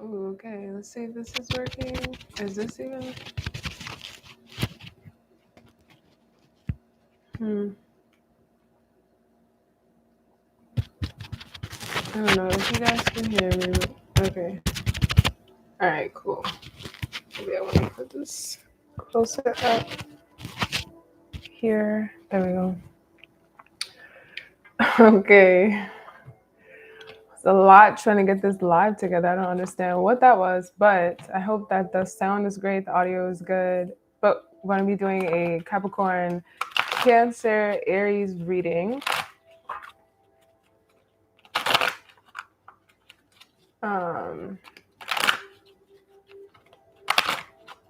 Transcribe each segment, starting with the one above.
Ooh, okay, let's see if this is working. Is this even? I don't know if you guys can hear me. Okay. All right, cool. Maybe I want to put this closer up here. There we go. Okay. It's a lot trying to get this live together. I don't understand what that was, but I hope that the sound is great, the audio is good. But we're going to be doing a Capricorn, Cancer, Aries reading.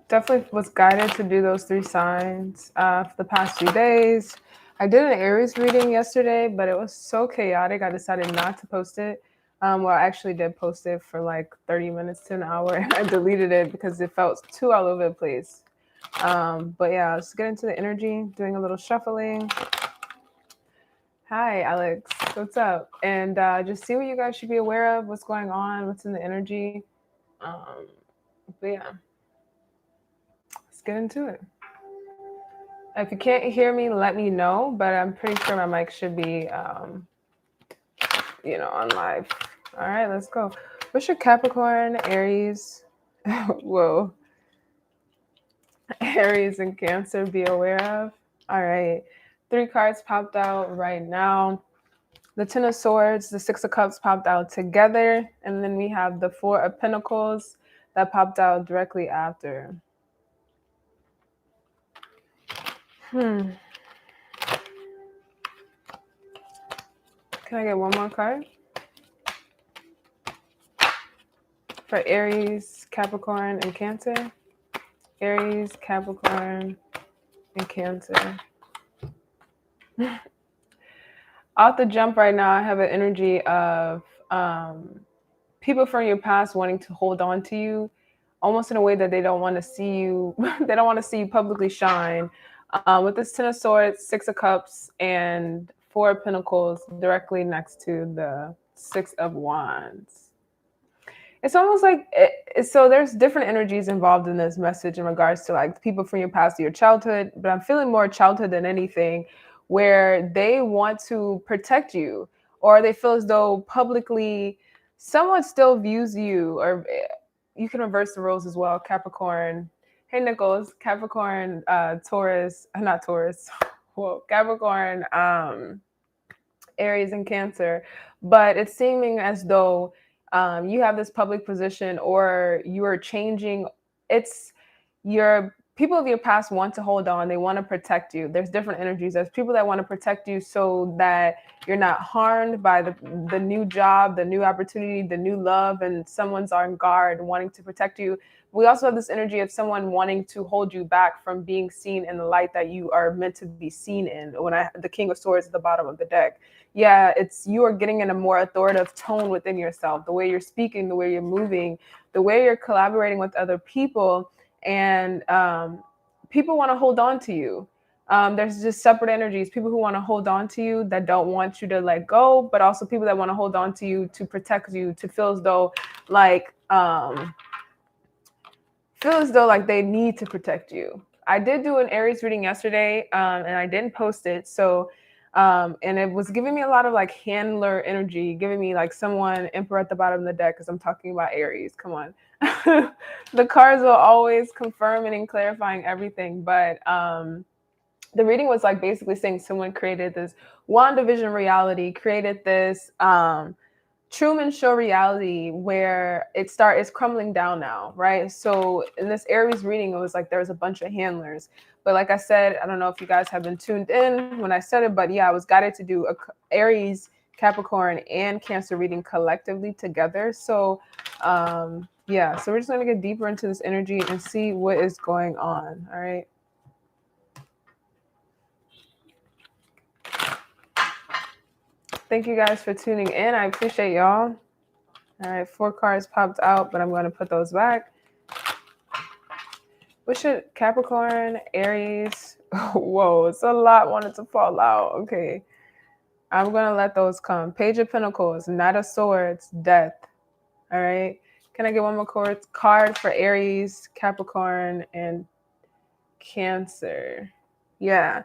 Definitely was guided to do those 3 signs for the past few days. I did an Aries reading yesterday, but it was so chaotic. I decided not to post it. Well, I actually did post it for like 30 minutes to an hour, and I deleted it because it felt too all over the place. But yeah, let's get into the energy, doing a little shuffling. Hi, Alex. What's up? And just see what you guys should be aware of, what's going on, what's in the energy. But yeah, let's get into it. If you can't hear me, let me know. But I'm pretty sure my mic should be, on live. All right, let's go. What should Capricorn, Aries, whoa, Aries and Cancer be aware of? All right, 3 cards popped out right now. The Ten of Swords, the Six of Cups popped out together, and then we have the Four of Pentacles that popped out directly after. Can I get one more card? For Aries, Capricorn, and Cancer. Aries, Capricorn, and Cancer. Off the jump right now, I have an energy of people from your past wanting to hold on to you, almost in a way that they don't want to see you. They don't want to see you publicly shine. With this Ten of Swords, Six of Cups, and Four of Pentacles directly next to the Six of Wands. It's almost like so there's different energies involved in this message in regards to like people from your past or your childhood, but I'm feeling more childhood than anything, where they want to protect you, or they feel as though publicly someone still views you, or you can reverse the roles as well. Capricorn, hey Nichols, Capricorn, Taurus, not Taurus, whoa, Capricorn, Aries and Cancer, but it's seeming as though you have this public position or you are changing. It's your people of your past want to hold on. They want to protect you. There's different energies. There's people that want to protect you so that you're not harmed by the new job, the new opportunity, the new love, and someone's on guard wanting to protect you. We also have this energy of someone wanting to hold you back from being seen in the light that you are meant to be seen in. When the King of Swords at the bottom of the deck, yeah, it's you are getting in a more authoritative tone within yourself, the way you're speaking, the way you're moving, the way you're collaborating with other people, and people want to hold on to you. There's just separate energies, people who want to hold on to you that don't want you to let go, but also people that want to hold on to you to protect you, to feel as though like they need to protect you. I did do an Aries reading yesterday, and I didn't post it. So, and it was giving me a lot of like handler energy, giving me like someone Emperor at the bottom of the deck because I'm talking about Aries. Come on. The cards will always confirming and clarifying everything. But the reading was like basically saying someone created this WandaVision reality, created this Truman Show reality where it's crumbling down now, right? So in this Aries reading, it was like there was a bunch of handlers. But like I said, I don't know if you guys have been tuned in when I said it, but yeah, I was guided to do a Aries, Capricorn, and Cancer reading collectively together. So yeah, so we're just gonna get deeper into this energy and see what is going on. All right. Thank you guys for tuning in. I appreciate y'all. All right, 4 cards popped out, but I'm going to put those back. What should Capricorn, Aries? Whoa, it's a lot wanted to fall out. Okay. I'm going to let those come. Page of Pentacles, Knight of Swords, Death. All right. Can I get one more card for Aries, Capricorn, and Cancer? Yeah.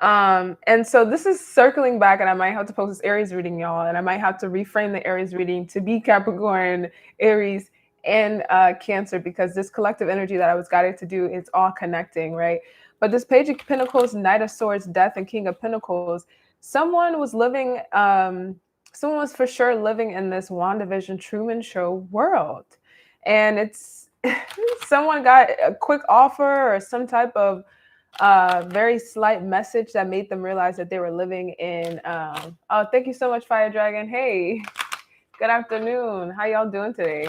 And so this is circling back, and I might have to post this Aries reading, y'all, and I might have to reframe the Aries reading to be Capricorn, Aries, and Cancer, because this collective energy that I was guided to do, it's all connecting, right? But this Page of Pentacles, Knight of Swords, Death, and King of Pentacles, someone was living, someone was for sure living in this WandaVision Truman Show world. And it's someone got a quick offer or some type of very slight message that made them realize that they were living in oh, thank you so much, Fire Dragon. Hey, good afternoon, how y'all doing today?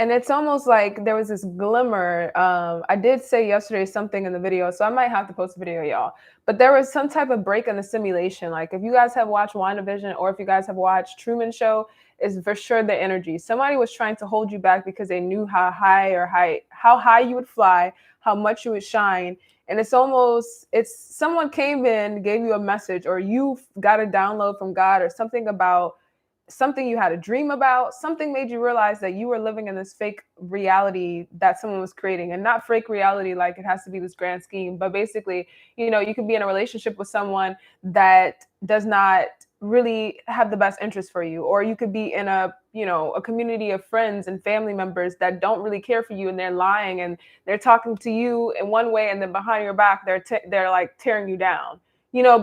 And it's almost like there was this glimmer. I did say yesterday something in the video, so I might have to post a video, y'all. But there was some type of break in the simulation. Like if you guys have watched WandaVision, or if you guys have watched Truman Show, is for sure the energy. Somebody was trying to hold you back because they knew how high you would fly, how much you would shine. And it's someone came in, gave you a message, or you got a download from God, or something about something you had a dream about, something made you realize that you were living in this fake reality that someone was creating. And not fake reality like it has to be this grand scheme, but basically, you could be in a relationship with someone that does not really have the best interest for you, or you could be in a community of friends and family members that don't really care for you, and they're lying, and they're talking to you in one way, and then behind your back they're like tearing you down.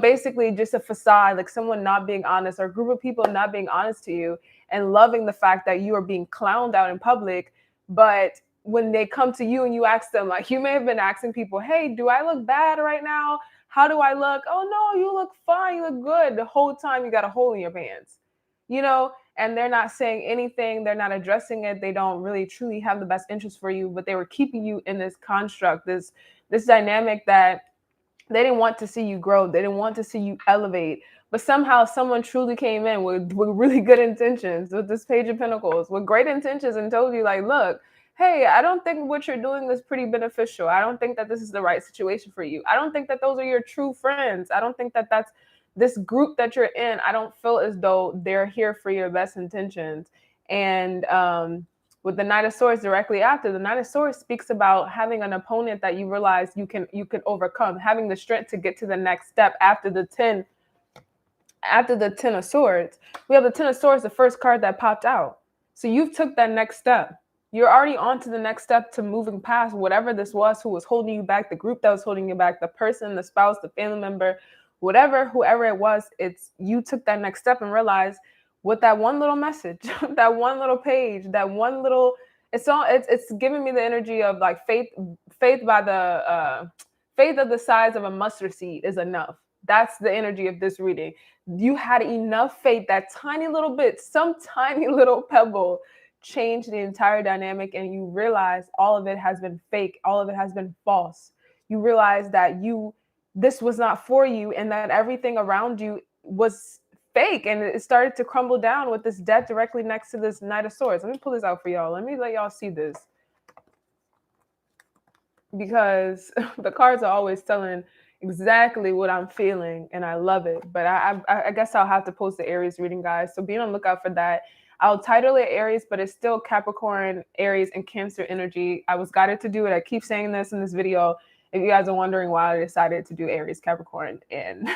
Basically just a facade, like someone not being honest, or a group of people not being honest to you and loving the fact that you are being clowned out in public. But when they come to you and you ask them, like you may have been asking people, hey, do I look bad right now? How do I look? Oh, no, you look fine. You look good. The whole time you got a hole in your pants, and they're not saying anything. They're not addressing it. They don't really truly have the best interest for you, but they were keeping you in this construct, this dynamic that they didn't want to see you grow. They didn't want to see you elevate. But somehow someone truly came in with really good intentions, with this Page of Pentacles, with great intentions, and told you, like, look, hey, I don't think what you're doing is pretty beneficial. I don't think that this is the right situation for you. I don't think that those are your true friends. I don't think that that's this group that you're in. I don't feel as though they're here for your best intentions. And with the Knight of Swords directly after, the Knight of Swords speaks about having an opponent that you realize you can overcome, having the strength to get to the next step after the 10 of Swords. We have the 10 of Swords, the first card that popped out. So you've took that next step. You're already on to the next step, to moving past whatever this was, who was holding you back, the group that was holding you back, the person, the spouse, the family member, whoever it was. It's you took that next step and realized, with that one little message, that one little page, that one little, it's giving me the energy of like faith by the faith of the size of a mustard seed is enough. That's the energy of this reading. You had enough faith, that tiny little bit, some tiny little pebble changed the entire dynamic, and you realize all of it has been fake, all of it has been false. You realize that this was not for you, and that everything around you was fake, and it started to crumble down with this death directly next to this Knight of Swords. Let me pull this out for y'all. Let me let y'all see this, because the cards are always telling exactly what I'm feeling, and I love it. But I guess I'll have to post the Aries reading, guys, so be on the lookout for that. I'll title it Aries, but it's still Capricorn, Aries, and Cancer energy. I was guided to do it. I keep saying this in this video. If you guys are wondering why I decided to do Aries, Capricorn, and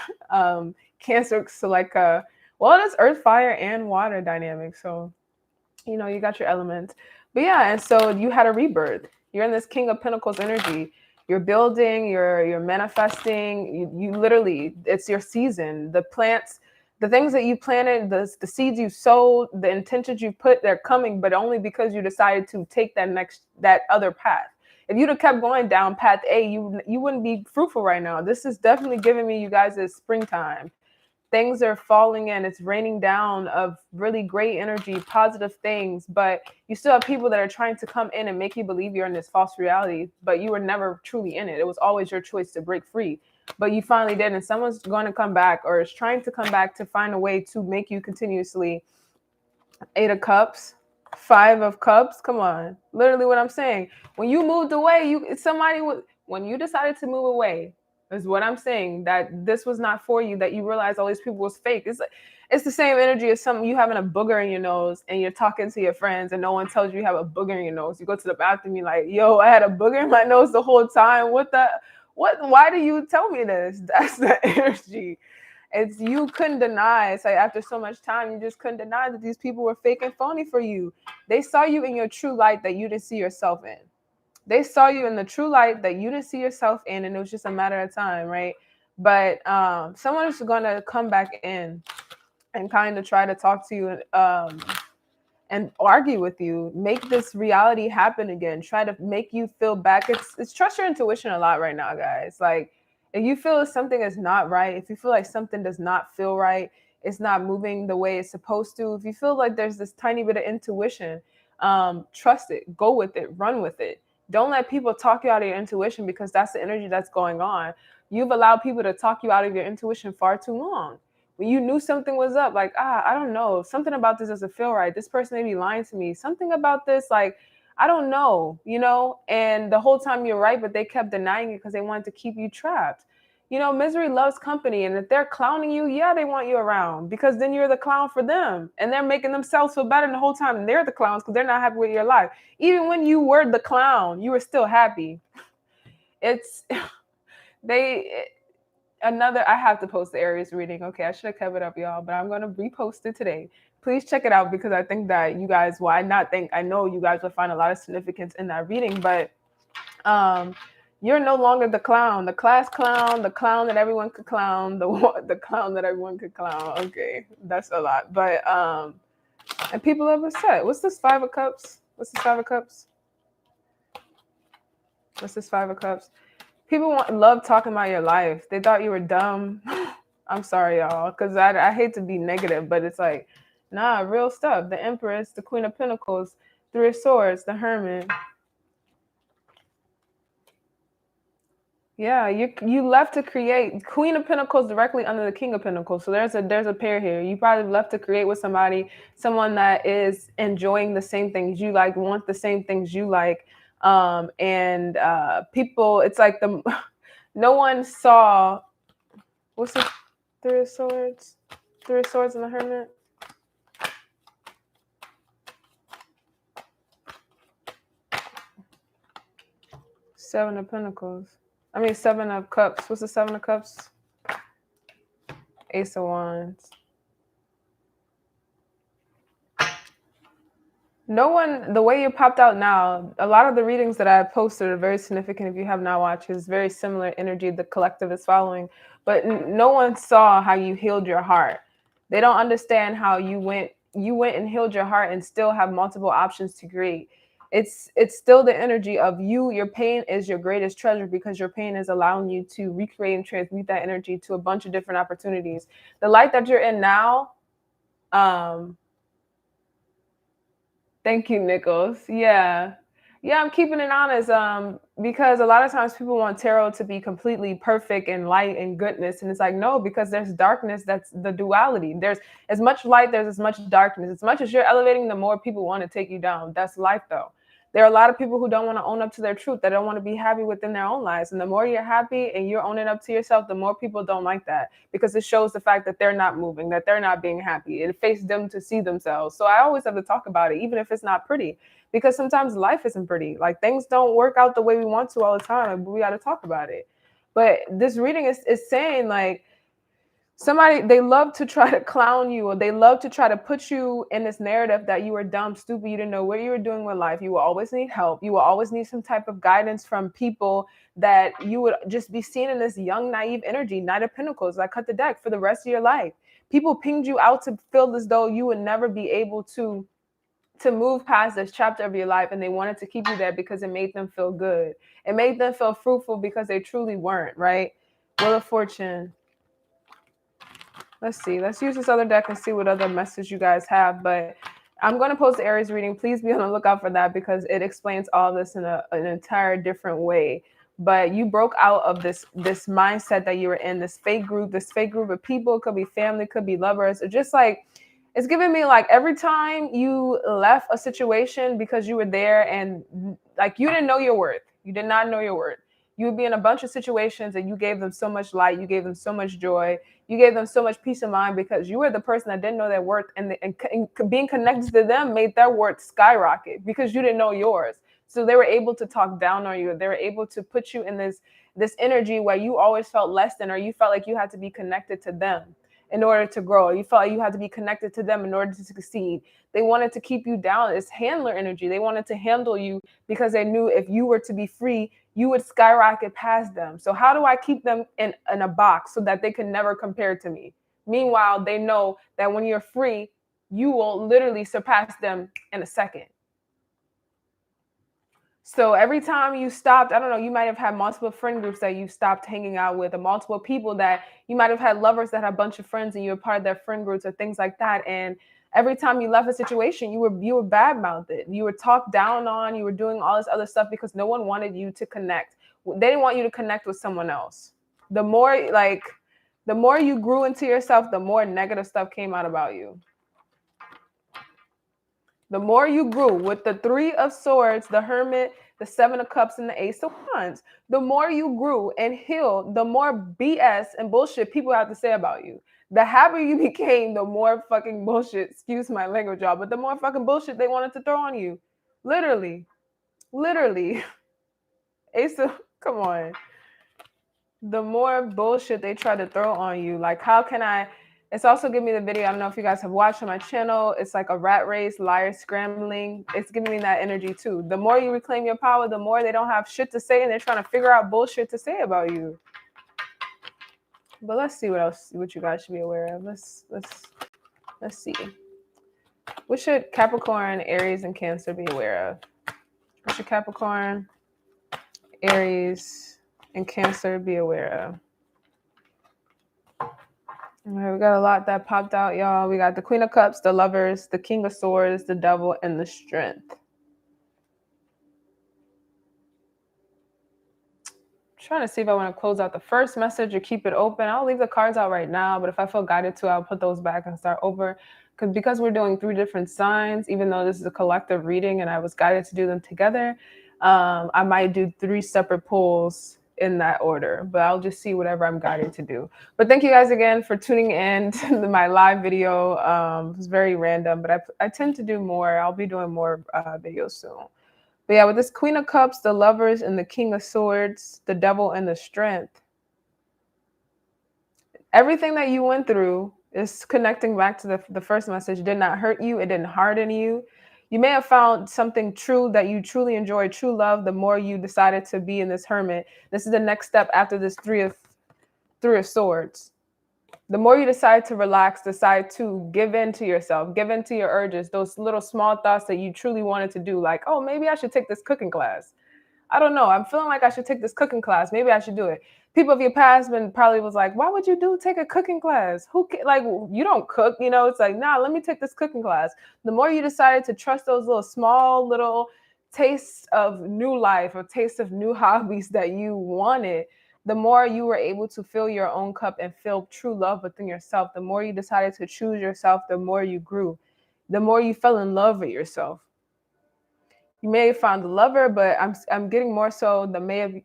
Cancer, so like well, it's earth, fire, and water dynamic. So, you got your elements. But yeah, and so you had a rebirth. You're in this King of Pentacles energy. You're building, you're manifesting. You literally, it's your season. The plants, the things that you planted, the seeds you sowed, the intentions you put, they're coming, but only because you decided to take that other path. If you'd have kept going down path A, you wouldn't be fruitful right now. This is definitely giving me, you guys, this springtime. Things are falling in. It's raining down of really great energy, positive things, but you still have people that are trying to come in and make you believe you're in this false reality, but you were never truly in it. It was always your choice to break free, but you finally did, and someone's going to come back, or is trying to come back to find a way to make you continuously. 8 of Cups, 5 of Cups. Come on. Literally what I'm saying. When you moved away, when you decided to move away, is what I'm saying. That this was not for you. That you realize all these people was fake. It's the same energy as something you having a booger in your nose and you're talking to your friends and no one tells you you have a booger in your nose. You go to the bathroom, you're like, yo, I had a booger in my nose the whole time. What the what why do you tell me this? That's the energy. It's you couldn't deny. It's like after so much time, you just couldn't deny that these people were fake and phony for you. They saw you in your true light that you didn't see yourself in. They saw you in the true light that you didn't see yourself in, and it was just a matter of time, right? But someone is going to come back in and kind of try to talk to you and argue with you, make this reality happen again, try to make you feel back. It's trust your intuition a lot right now, guys. Like if you feel something is not right, if you feel like something does not feel right, it's not moving the way it's supposed to, if you feel like there's this tiny bit of intuition, trust it, go with it, run with it. Don't let people talk you out of your intuition because that's the energy that's going on. You've allowed people to talk you out of your intuition far too long. When you knew something was up, like, I don't know, something about this doesn't feel right. This person may be lying to me. Something about this, like, I don't know, and the whole time you're right, but they kept denying it because they wanted to keep you trapped. Misery loves company. And if they're clowning you, yeah, they want you around because then you're the clown for them. And they're making themselves feel better the whole time. They're the clowns because they're not happy with your life. Even when you were the clown, you were still happy. It's, they, I have to post the Aries reading. Okay, I should have kept it up, y'all, but I'm going to repost it today. Please check it out because I think that you guys, I know you guys will find a lot of significance in that reading, but you're no longer the clown, the class clown, the clown that everyone could clown, the clown that everyone could clown. Okay, that's a lot. But and people are upset. What's this 5 of Cups? What's this 5 of Cups? What's this 5 of Cups? People love talking about your life. They thought you were dumb. I'm sorry, y'all, because I hate to be negative, but it's like, nah, real stuff. The Empress, the Queen of Pentacles, 3 of Swords, the Hermit. Yeah, you left to create. Queen of Pentacles directly under the King of Pentacles. So there's a pair here. You probably left to create with someone that is enjoying the same things you like, want the same things you like. And people, it's like no one saw. What's this? 3 of Swords? 3 of Swords and the Hermit? Seven of Pentacles. 7 of Cups. What's the 7 of Cups? Ace of Wands. No one, the way you popped out now, a lot of the readings that I posted are very significant. If you have not watched, it's very similar energy the collective is following. But no one saw how you healed your heart. They don't understand how you went and healed your heart and still have multiple options to create. It's still the energy of you. Your pain is your greatest treasure because your pain is allowing you to recreate and transmute that energy to a bunch of different opportunities. The light that you're in now, thank you, Nichols. Yeah. Yeah, I'm keeping it honest because a lot of times people want tarot to be completely perfect and light and goodness. And it's like, no, because there's darkness. That's the duality. There's as much light, there's as much darkness. As much as you're elevating, the more people want to take you down. That's life, though. There are a lot of people who don't want to own up to their truth. They don't want to be happy within their own lives. And the more you're happy and you're owning up to yourself, the more people don't like that because it shows the fact that they're not moving, that they're not being happy. It faces them to see themselves. So I always have to talk about it, even if it's not pretty, because sometimes life isn't pretty. Like things don't work out the way we want to all the time, but we got to talk about it. But this reading is saying like, they love to try to clown you, or they love to try to put you in this narrative that you were dumb, stupid, you didn't know what you were doing with life. You will always need help. You will always need some type of guidance from people that you would just be seen in this young, naive energy, Knight of Pentacles, like cut the deck for the rest of your life. People pinged you out to feel as though you would never be able to move past this chapter of your life, and they wanted to keep you there because it made them feel good. It made them feel fruitful because they truly weren't, right? Wheel of Fortune. Let's see. Let's use this other deck and see what other message you guys have. But I'm going to post the Aries reading. Please be on the lookout for that because it explains all this in an entire different way. But you broke out of this mindset that you were in, this fake group of people. It could be family, could be lovers. It's just like, it's giving me like every time you left a situation because you were there and like you didn't know your worth. You did not know your worth. You would be in a bunch of situations and you gave them so much light, you gave them so much joy, you gave them so much peace of mind because you were the person that didn't know their worth, and being connected to them made their worth skyrocket because you didn't know yours. So they were able to talk down on you. They were able to put you in this energy where you always felt less than, or you felt like you had to be connected to them in order to grow. You felt like you had to be connected to them in order to succeed. They wanted to keep you down. It's handler energy. They wanted to handle you because they knew if you were to be free, you would skyrocket past them. So how do I keep them in a box so that they can never compare to me? Meanwhile, they know that when you're free, you will literally surpass them in a second. So every time you stopped, I don't know, you might have had multiple friend groups that you stopped hanging out with, or multiple people that you might have had lovers that had a bunch of friends and you were part of their friend groups or things like that. And every time you left a situation, you were bad mouthed. You were talked down on, you were doing all this other stuff because no one wanted you to connect. They didn't want you to connect with someone else. The more you grew into yourself, the more negative stuff came out about you. The more you grew with the Three of Swords, the Hermit, the Seven of Cups, and the Ace of Wands, the more you grew and healed, the more BS and bullshit people have to say about you. The happier you became, the more fucking bullshit, excuse my language, y'all, but the more fucking bullshit they wanted to throw on you. Literally. Ace of, come on. The more bullshit they try to throw on you. Like, how can I... It's also giving me the video. I don't know if you guys have watched on my channel. It's like a rat race, liar scrambling. It's giving me that energy too. The more you reclaim your power, the more they don't have shit to say and they're trying to figure out bullshit to say about you. But let's see what you guys should be aware of. Let's see. What should Capricorn, Aries, and Cancer be aware of? What should Capricorn, Aries, and Cancer be aware of? All right, we got a lot that popped out, y'all. We got the Queen of Cups, the Lovers, the King of Swords, the Devil, and the Strength. I'm trying to see if I want to close out the first message or keep it open. I'll leave the cards out right now, but if I feel guided to, I'll put those back and start over. Because we're doing 3 different signs, even though this is a collective reading and I was guided to do them together, I might do 3 separate pulls in that order, but I'll just see whatever I'm guided to do. But thank you guys again for tuning in to my live video. It was very random, but I tend to do more. I'll be doing more videos soon. But yeah, with this Queen of Cups, the Lovers, and the King of Swords, the Devil, and the Strength, everything that you went through is connecting back to the first message. Did not hurt you. It didn't harden you. You may have found something true that you truly enjoy, true love, the more you decided to be in this Hermit. This is the next step after this Three of Swords. The more you decide to relax, decide to give in to yourself, give in to your urges, those little small thoughts that you truly wanted to do, like, oh, maybe I should take this cooking class. I don't know. I'm feeling like I should take this cooking class. Maybe I should do it. People of your past probably was like, why would you take a cooking class? Like, you don't cook, you know? It's like, nah, let me take this cooking class. The more you decided to trust those little tastes of new life or tastes of new hobbies that you wanted, the more you were able to fill your own cup and feel true love within yourself. The more you decided to choose yourself, the more you grew. The more you fell in love with yourself. You may have found a lover, but I'm getting more so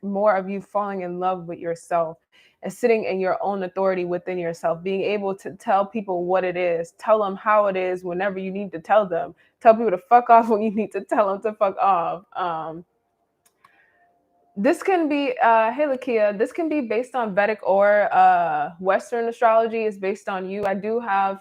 more of you falling in love with yourself and sitting in your own authority within yourself, being able to tell people what it is, tell them how it is whenever you need to tell them, tell people to fuck off when you need to tell them to fuck off. This can be, hey Lakia, this can be based on Vedic or Western astrology. Is based on you. I do have,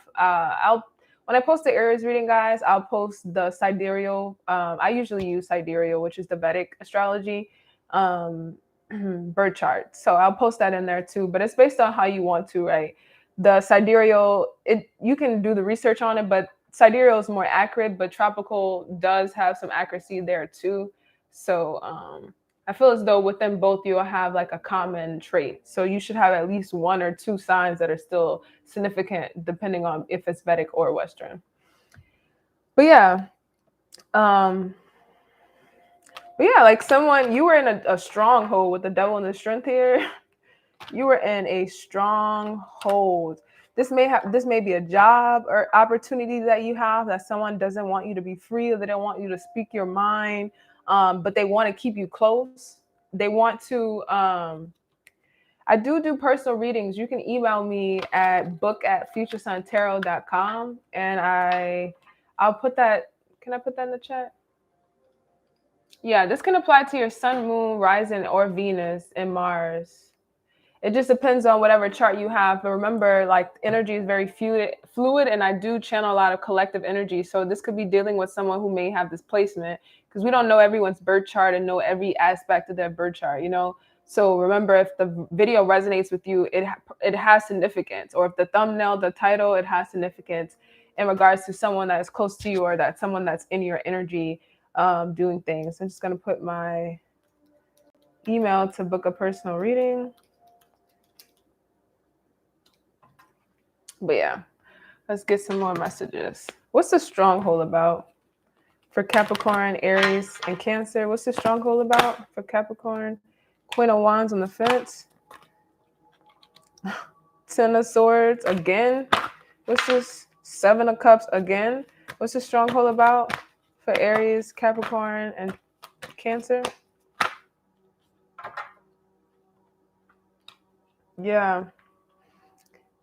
when I post the Aries reading, guys, I'll post the sidereal. I usually use sidereal, which is the Vedic astrology birth chart. So I'll post that in there too, but it's based on how you want to, right? The sidereal, you can do the research on it, but sidereal is more accurate, but tropical does have some accuracy there too. So I feel as though within both you'll have like a common trait. So you should have at least 1 or 2 signs that are still significant depending on if it's Vedic or Western. But yeah. Like someone, you were in a stronghold with the Devil and the Strength here. You were in a stronghold. This may be a job or opportunity that you have that someone doesn't want you to be free, or they don't want you to speak your mind. But they want to keep you close. they want to I do personal readings. You can email me at book@futuresuntarot.com, and I'll put that. Can I put that in the chat? Yeah, this can apply to your sun, moon, rising, or Venus and Mars. It just depends on whatever chart you have. But remember, like, energy is very fluid, and I do channel a lot of collective energy. So this could be dealing with someone who may have this placement, because we don't know everyone's birth chart and know every aspect of their birth chart, you know? So remember, if the video resonates with you, it has significance. Or if the thumbnail, the title, it has significance in regards to someone that is close to you, or that someone that's in your energy doing things. I'm just going to put my email to book a personal reading. But yeah, let's get some more messages. What's the stronghold about for Capricorn, Aries, and Cancer? What's the stronghold about for Capricorn? Queen of Wands on the fence. Ten of Swords again. What's this? Seven of Cups again. What's the stronghold about for Aries, Capricorn, and Cancer? Yeah.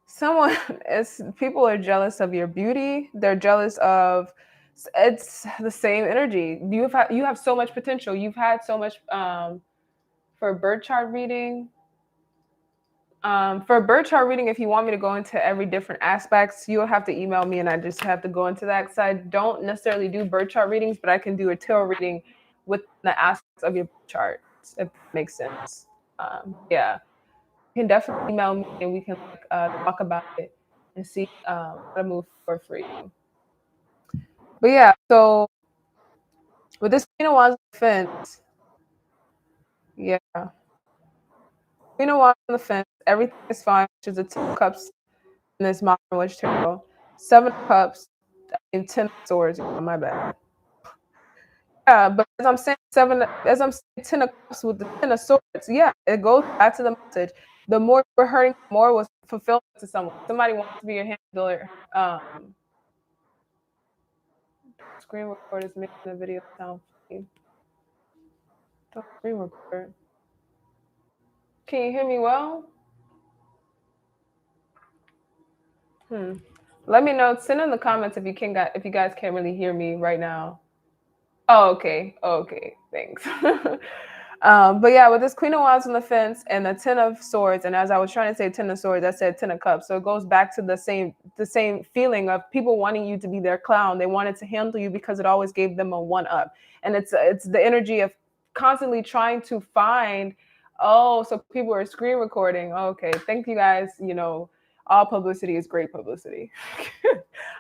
Someone is, people are jealous of your beauty. They're jealous of, it's the same energy. You have so much potential. You've had so much for birth chart reading. For birth chart reading, if you want me to go into every different aspects, you'll have to email me, and I just have to go into that, because I don't necessarily do birth chart readings, but I can do a tarot reading with the aspects of your chart, if that makes sense. Yeah, you can definitely email me, and we can talk about it and see how to move forward for you. But yeah, so with this Queen of Wands on the fence, yeah, Queen of Wands on the fence, everything is fine, which is the Two of Cups in this Modern Witch Tarot. Seven of Cups and Ten of Swords. Oh, my bad. Yeah, but as I'm saying Ten of Cups with the Ten of Swords, yeah, it goes back to the message. The more we're hurting, the more was fulfilled to someone. Somebody wants to be your handler. Screen record is making the video sound funny. Don't screen record. Can you hear me well? Let me know. Send in the comments if you guys can't really hear me right now. Oh, okay. Okay. Thanks. But yeah, with this Queen of Wands on the fence and the Ten of Swords, and as I was trying to say Ten of Swords, I said Ten of Cups. So it goes back to the same feeling of people wanting you to be their clown. They wanted to handle you because it always gave them a one up, and it's the energy of constantly trying to find. Oh, so people are screen recording. Okay, thank you guys. You know, all publicity is great publicity.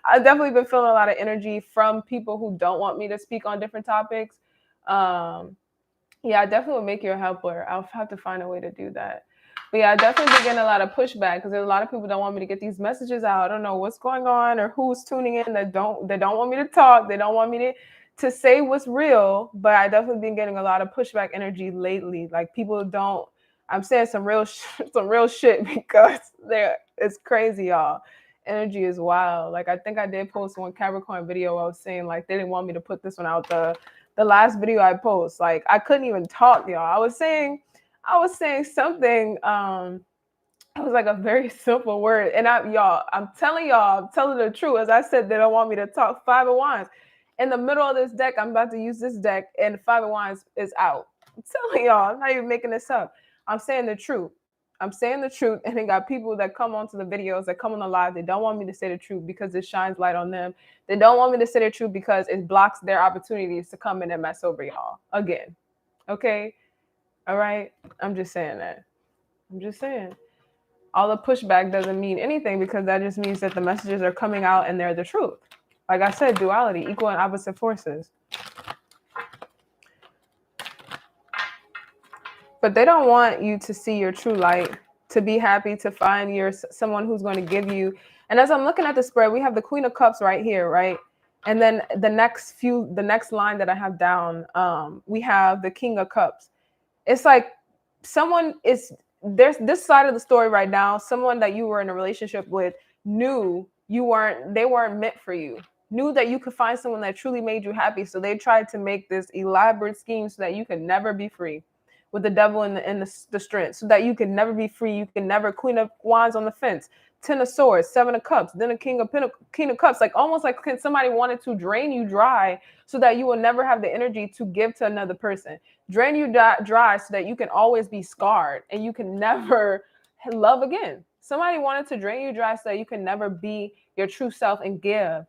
I've definitely been feeling a lot of energy from people who don't want me to speak on different topics. Yeah, I definitely will make you a helper. I'll have to find a way to do that. But yeah, I definitely been getting a lot of pushback because there's a lot of people that want me to get these messages out. I don't know what's going on or who's tuning in that don't want me to talk. They don't want me to say what's real. But I definitely been getting a lot of pushback energy lately. Like, people don't. I'm saying some real shit because it's crazy, y'all. Energy is wild. Like, I think I did post one Capricorn video. I was saying, like, they didn't want me to put this one out the last video I post. Like, I couldn't even talk, y'all. I was saying something. It was like a very simple word. And I'm telling the truth. As I said, they don't want me to talk. Five of Wands. In the middle of this deck, I'm about to use this deck, and Five of Wands is out. I'm telling y'all, I'm not even making this up. I'm saying the truth. I'm saying the truth, and they got people that come onto the videos, that come on the live. They don't want me to say the truth because it shines light on them. They don't want me to say the truth because it blocks their opportunities to come in and mess over y'all again. Okay? All right? I'm just saying that. I'm just saying. All the pushback doesn't mean anything because that just means that the messages are coming out and they're the truth. Like I said, duality, equal and opposite forces. But they don't want you to see your true light, to be happy, to find someone who's going to give you. And as I'm looking at the spread, we have the Queen of Cups right here, right? And then the next line that I have down, we have the King of Cups. It's like there's this side of the story right now. Someone that you were in a relationship with knew they weren't meant for you. Knew that you could find someone that truly made you happy. So they tried to make this elaborate scheme so that you could never be free. with the devil in the strength, so that you can never be free. You can never. Queen of Wands on the fence, Ten of Swords, Seven of Cups, then a King of Cups. Like almost like somebody wanted to drain you dry, so that you will never have the energy to give to another person. Drain you dry, so that you can always be scarred and you can never love again. Somebody wanted to drain you dry, so that you can never be your true self and give.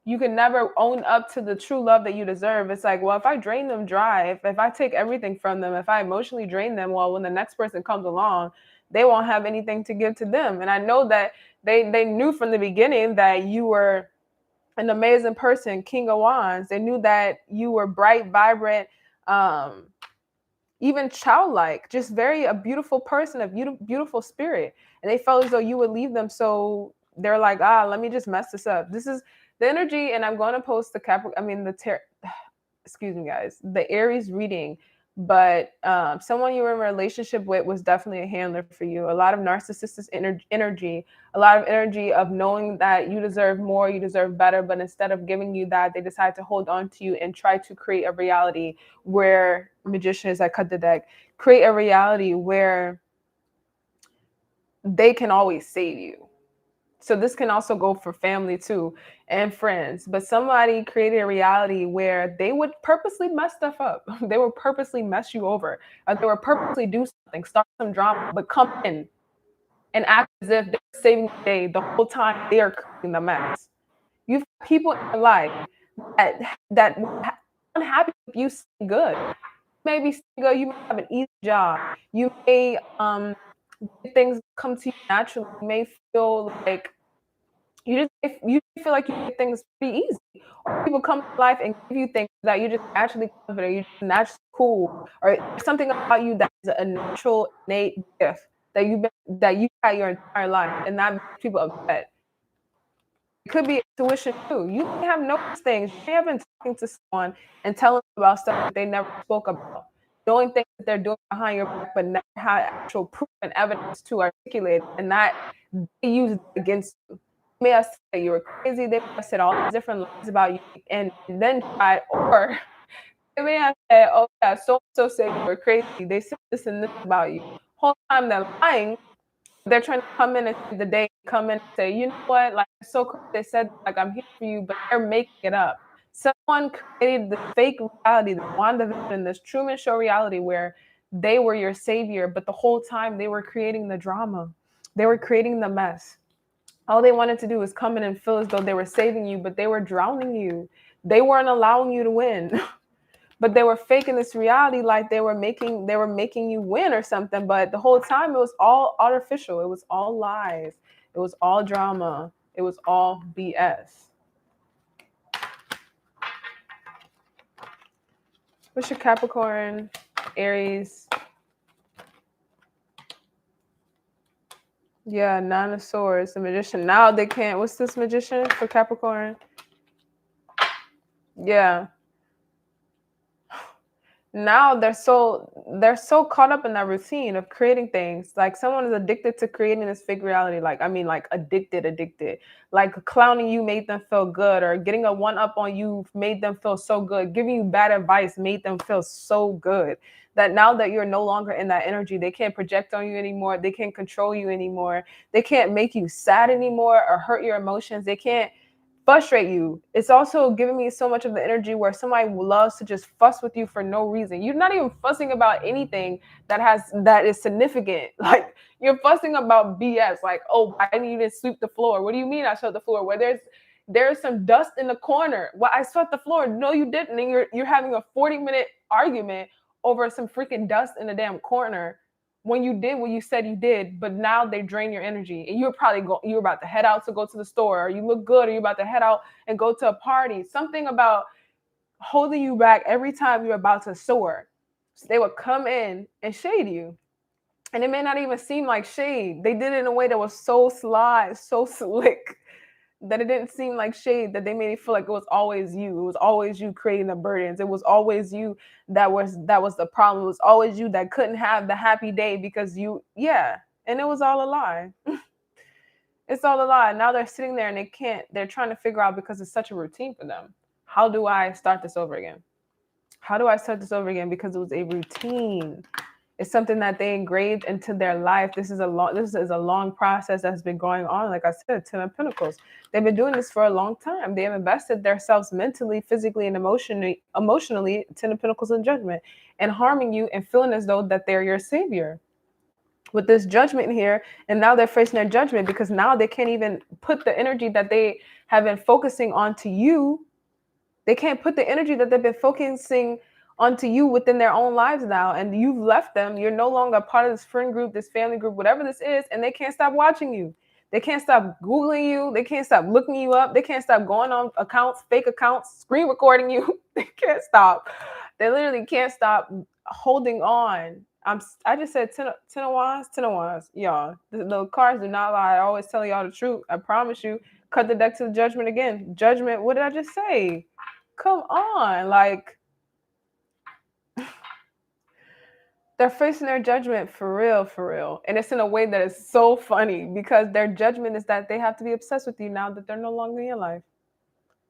You can never own up to the true love that you deserve. It's like, well, if I drain them dry, if I take everything from them, if I emotionally drain them, well, when the next person comes along, they won't have anything to give to them. And I know that they knew from the beginning that you were an amazing person, King of Wands. They knew that you were bright, vibrant, um, even childlike, just very a beautiful person, a beautiful spirit. And they felt as though you would leave them. So they're like, let me just mess this up. This is the energy, and I'm going to post excuse me, guys, the Aries reading. But someone you were in a relationship with was definitely a handler for you. A lot of narcissistic energy, a lot of energy of knowing that you deserve more, you deserve better. But instead of giving you that, they decide to hold on to you and try to create a reality where Magician, as I cut the deck, create a reality where they can always save you. So this can also go for family too and friends. But somebody created a reality where they would purposely mess stuff up. They would purposely mess you over. Or they would purposely do something, start some drama, but come in and act as if they're saving the day the whole time they are creating the mess. You've got people in your life that unhappy if you stay good. Maybe stay good, you may have an easy job. You may things come to you naturally. You may feel like you feel like you get things pretty easy. Or people come to life and give you things that you're just naturally confident, you're just naturally cool, or something about you that is a natural innate gift that you had your entire life, and that makes people upset. It could be intuition too. You may have noticed things. You may have been talking to someone and telling them about stuff that they never spoke about, knowing things that they're doing behind your back, but never had actual proof and evidence to articulate, and that they use it against you. They may have said that you were crazy. They may have said all these different lies about you, and then tried, or they may have said, "Oh yeah, so said you were crazy." They said this and this about you. Whole time they're lying. They're trying to come in and save the day, come in and say, you know what, like it's so cool. They said like I'm here for you, but they're making it up. Someone created the fake reality, the WandaVision, this Truman Show reality where they were your savior, but the whole time they were creating the drama. They were creating the mess. All they wanted to do was come in and feel as though they were saving you, but they were drowning you. They weren't allowing you to win. But they were faking this reality like they were making you win or something. But the whole time it was all artificial. It was all lies. It was all drama. It was all BS. What's your Capricorn, Aries? Yeah, Nine of Swords, the Magician. Now they can't. What's this Magician for Capricorn? Yeah. Now they're so caught up in that routine of creating things. Like someone is addicted to creating this fake reality. Like I mean, like addicted. Like clowning you made them feel good, or getting a one up on you made them feel so good. Giving you bad advice made them feel so good. That now that you're no longer in that energy, they can't project on you anymore. They can't control you anymore. They can't make you sad anymore or hurt your emotions. They can't frustrate you. It's also giving me so much of the energy where somebody loves to just fuss with you for no reason. You're not even fussing about anything that is significant. Like you're fussing about BS. Like, oh, I didn't even sweep the floor. What do you mean I swept the floor? Where there's some dust in the corner. Well, I swept the floor. No, you didn't. And you're having a 40-minute argument over some freaking dust in the damn corner when you did what you said you did, but now they drain your energy. And you're about to head out to go to the store, or you look good, or you're about to head out and go to a party. Something about holding you back every time you're about to soar. So they would come in and shade you. And it may not even seem like shade. They did it in a way that was so sly, so slick, that it didn't seem like shade, that they made it feel like it was always you. It was always you creating the burdens. It was always you that was the problem. It was always you that couldn't have the happy day because yeah. And it was all a lie. It's all a lie. Now they're sitting there and they can't, they're trying to figure out, because it's such a routine for them. How do I start this over again? How do I start this over again? Because it was a routine. It's something that they engraved into their life. This is a long process that's been going on. Like I said, Ten of Pentacles. They've been doing this for a long time. They have invested themselves mentally, physically, and emotionally, Ten of Pentacles and Judgment, and harming you and feeling as though that they're your savior. With this judgment here, and now they're facing their judgment because now they can't even put the energy that they have been focusing on to you. They can't put the energy that they've been focusing onto you within their own lives now. And you've left them. You're no longer a part of this friend group, this family group, whatever this is. And they can't stop watching you. They can't stop Googling you. They can't stop looking you up. They can't stop going on accounts, fake accounts, screen recording you. They can't stop. They literally can't stop holding on. I just said 10 of wands, y'all. The cards do not lie. I always tell y'all the truth. I promise you. Cut the deck to the judgment again. Judgment, what did I just say? Come on, like they're facing their judgment for real. And it's in a way that is so funny because their judgment is that they have to be obsessed with you now that they're no longer in your life.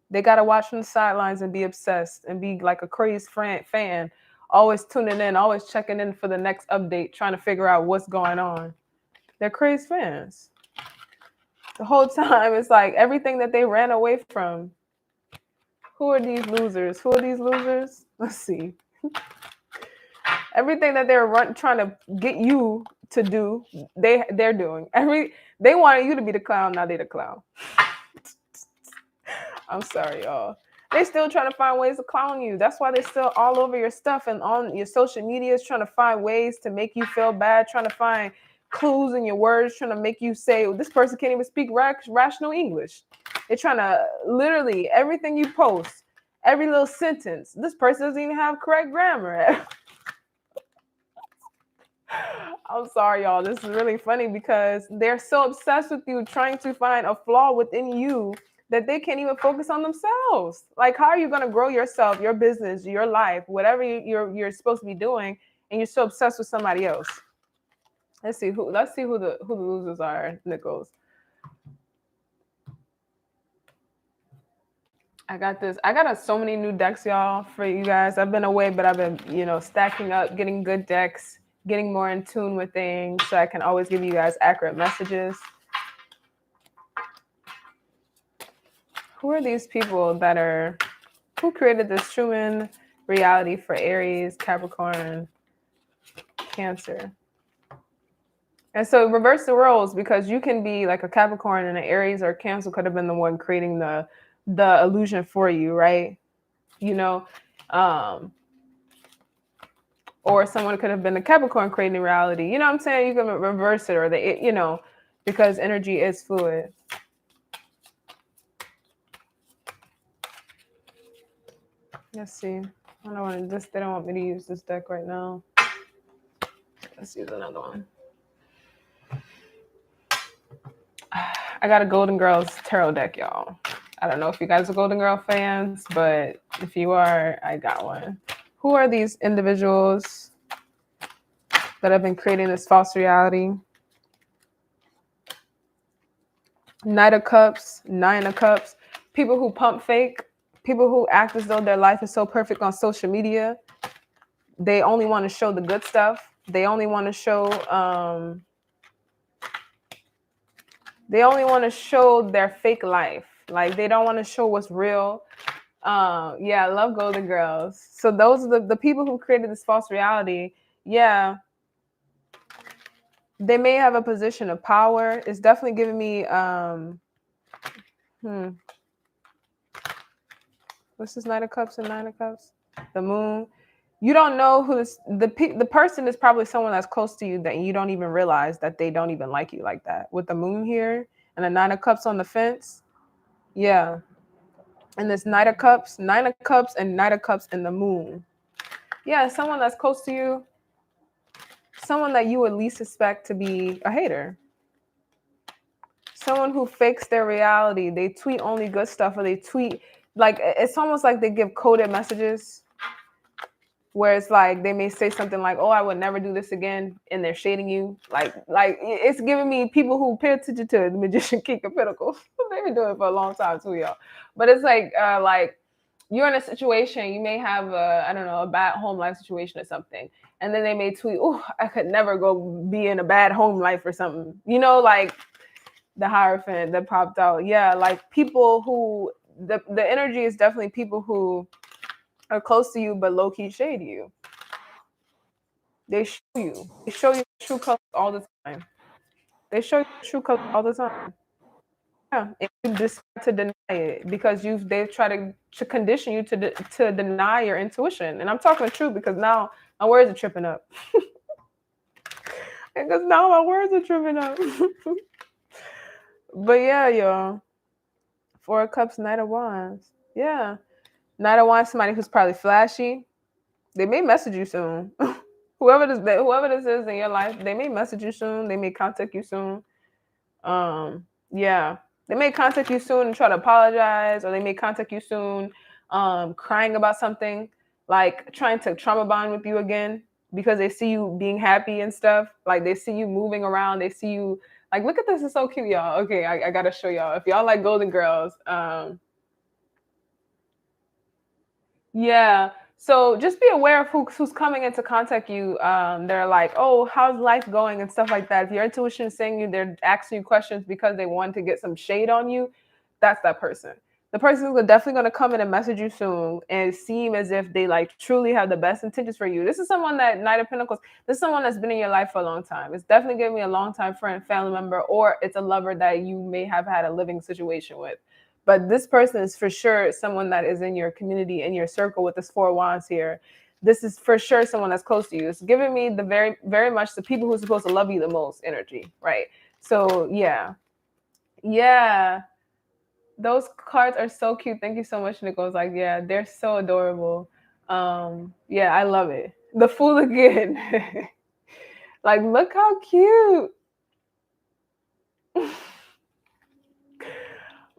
They got to watch from the sidelines and be obsessed and be like a crazy fan, always tuning in, always checking in for the next update, trying to figure out what's going on. They're crazy fans. The whole time, it's like everything that they ran away from. Who are these losers? Let's see. Everything that they're trying to get you to do, they're doing. They wanted you to be the clown, now they're the clown. I'm sorry, y'all. They're still trying to find ways to clown you. That's why they're still all over your stuff and on your social medias, trying to find ways to make you feel bad, trying to find clues in your words, trying to make you say, well, this person can't even speak rational English. They're trying to literally everything you post, every little sentence. This person doesn't even have correct grammar. I'm sorry, y'all. This is really funny because they're so obsessed with you trying to find a flaw within you that they can't even focus on themselves. Like, how are you going to grow yourself, your business, your life, whatever you're supposed to be doing, and you're so obsessed with somebody else? Let's see who the losers are, Nichols. I got so many new decks, y'all, for you guys. I've been away, but I've been, stacking up, getting good decks, getting more in tune with things so I can always give you guys accurate messages. Who are these people who created this Truman reality for Aries, Capricorn, Cancer? And so reverse the roles, because you can be like a Capricorn and an Aries or Cancer could have been the one creating the illusion for you, right? Or someone could have been a Capricorn creating reality. You know what I'm saying? You can reverse it, or because energy is fluid. Let's see. They don't want me to use this deck right now. Let's use another one. I got a Golden Girls tarot deck, y'all. I don't know if you guys are Golden Girl fans, but if you are, I got one. Who are these individuals that have been creating this false reality? Knight of Cups, Nine of Cups. People who pump fake. People who act as though their life is so perfect on social media. They only want to show the good stuff. They only want to show their fake life. Like, they don't want to show what's real. I love Golden Girls. So those are the people who created this false reality. Yeah. They may have a position of power. It's definitely giving me what's this Knight of Cups and Nine of Cups? The Moon. You don't know who the person is. Probably someone that's close to you that you don't even realize that they don't even like you like that. With the Moon here and the Nine of Cups on the fence. Yeah. And this Nine of Cups and Nine of Cups and the Moon. Yeah, someone that's close to you. Someone that you would least suspect to be a hater. Someone who fakes their reality. They tweet only good stuff, or they tweet like, it's almost like they give coded messages where it's like they may say something like, oh, I would never do this again, and they're shading you. Like it's giving me people who pay attention to the Magician King of Pentacles. They've been doing it for a long time too, y'all. But it's like you're in a situation, you may have a, I don't know, a bad home life situation or something, and then they may tweet, "Oh, I could never go be in a bad home life or something." You know, like the Hierophant that popped out. Yeah, like people who the energy is definitely people who are close to you but low key shade you. They show you. They show you true colors all the time. They show you true colors all the time. Yeah, and you decide to deny it because they've tried to condition you to deny your intuition. And I'm talking the truth because now my words are tripping up. Because now my words are tripping up. But yeah, y'all. Four of Cups, Knight of Wands. Yeah. Knight of Wands, somebody who's probably flashy. They may message you soon. Whoever this is in your life, they may message you soon. They may contact you soon. Yeah, they may contact you soon and try to apologize, or they may contact you soon, crying about something, like trying to trauma bond with you again because they see you being happy and stuff. Like they see you moving around, they see you like, look at this, it's so cute, y'all. Okay, I gotta show y'all. If y'all like Golden Girls, yeah. So just be aware of who's coming in to contact you. They're like, oh, how's life going and stuff like that. If your intuition is saying they're asking you questions because they want to get some shade on you, that's that person. The person is definitely going to come in and message you soon and seem as if they like truly have the best intentions for you. This is someone that Knight of Pentacles. This is someone that's been in your life for a long time. It's definitely giving me a long time friend, family member, or it's a lover that you may have had a living situation with. But this person is for sure someone that is in your community, in your circle with this Four of Wands here. This is for sure someone that's close to you. It's giving me the very, very much the people who are supposed to love you the most energy, right? So yeah. Yeah. Those cards are so cute. Thank you so much, Nicole's like, yeah, they're so adorable. Yeah, I love it. The Fool again. Like, look how cute.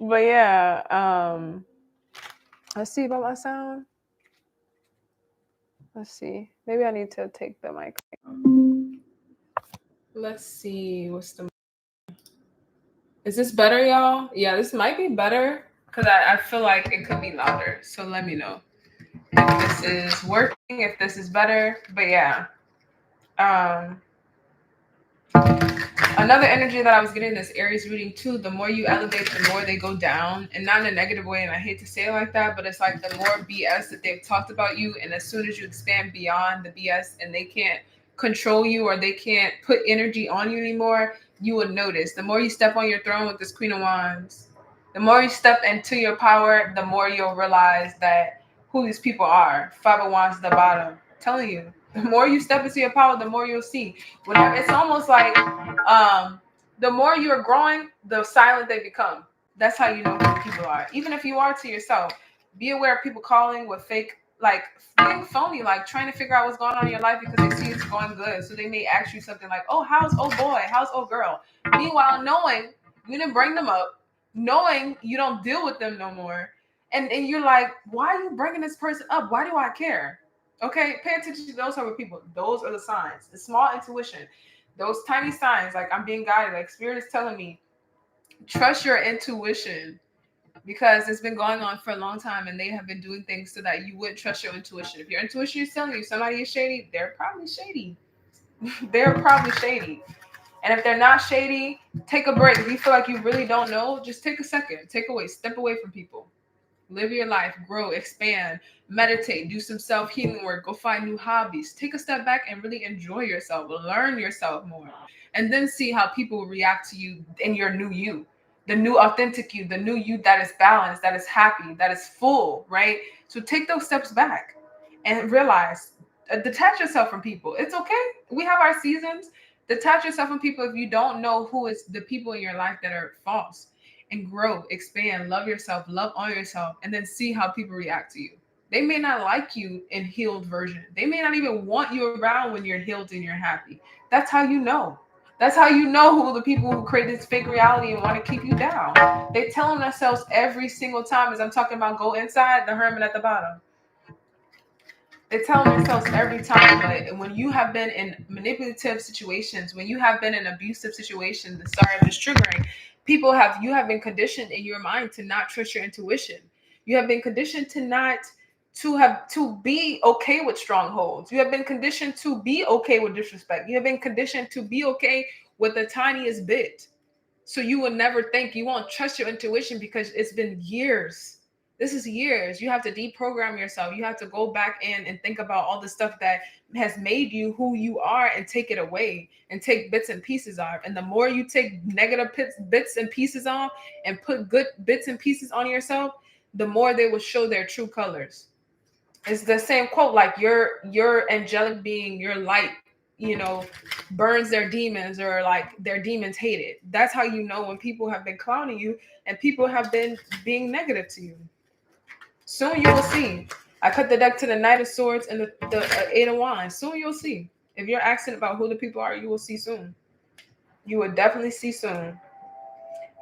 But yeah, let's see about my sound. Let's see. Maybe I need to take the mic. Let's see. What's the? Is this better, y'all? Yeah, this might be better because I feel like it could be louder. So let me know if this is working, if this is better. But yeah. Another energy that I was getting this Aries reading too, the more you elevate, the more they go down. And not in a negative way, and I hate to say it like that, but it's like the more BS that they've talked about you, and as soon as you expand beyond the BS and they can't control you or they can't put energy on you anymore, you will notice. The more you step on your throne with this Queen of Wands, the more you step into your power, the more you'll realize that who these people are. Five of Wands at the bottom. I'm telling you. The more you step into your power, the more you'll see. Whenever, it's almost like the more you're growing, the silent they become. That's how you know who people are. Even if you are to yourself, be aware of people calling with fake, like being phony, like trying to figure out what's going on in your life because they see it's going good. So they may ask you something like, oh, how's old boy? How's old girl? Meanwhile, knowing you didn't bring them up, knowing you don't deal with them no more. And you're like, why are you bringing this person up? Why do I care? Okay, pay attention to those type of people. Those are the signs. The small intuition. Those tiny signs, like I'm being guided, like Spirit is telling me, trust your intuition because it's been going on for a long time and they have been doing things so that you wouldn't trust your intuition. If your intuition is telling you somebody is shady, they're probably shady. They're probably shady. And if they're not shady, take a break. If you feel like you really don't know, just take a second. Step away from people. Live your life, grow, expand, meditate, do some self-healing work, go find new hobbies. Take a step back and really enjoy yourself, learn yourself more, and then see how people react to you in your new you, the new authentic you, the new you that is balanced, that is happy, that is full, right? So take those steps back and realize, detach yourself from people. It's okay. We have our seasons. Detach yourself from people if you don't know who is the people in your life that are false. And grow, expand, love yourself, love on yourself, and then see how people react to you. They may not like you in healed version. They may not even want you around when you're healed and you're happy. That's how you know. That's how you know who the people who create this fake reality and want to keep you down. They telling themselves every single time, as I'm talking about go inside, the hermit at the bottom. They tell themselves every time, but when you have been in manipulative situations, when you have been in abusive situations, sorry, I'm just triggering, you have been conditioned in your mind to not trust your intuition. You have been conditioned to be okay with strongholds. You have been conditioned to be okay with disrespect. You have been conditioned to be okay with the tiniest bit. So you will never think, you won't trust your intuition because it's been years. This is years. You have to deprogram yourself. You have to go back in and think about all the stuff that has made you who you are and take it away and take bits and pieces off. And the more you take negative bits and pieces off and put good bits and pieces on yourself, the more they will show their true colors. It's the same quote, like your angelic being, your light, burns their demons, or like their demons hate it. That's how you know when people have been clowning you and people have been being negative to you. Soon you will see. I cut the deck to the Knight of Swords and the Eight of Wands. Soon you'll see. If you're asking about who the people are, you will see soon. You will definitely see soon.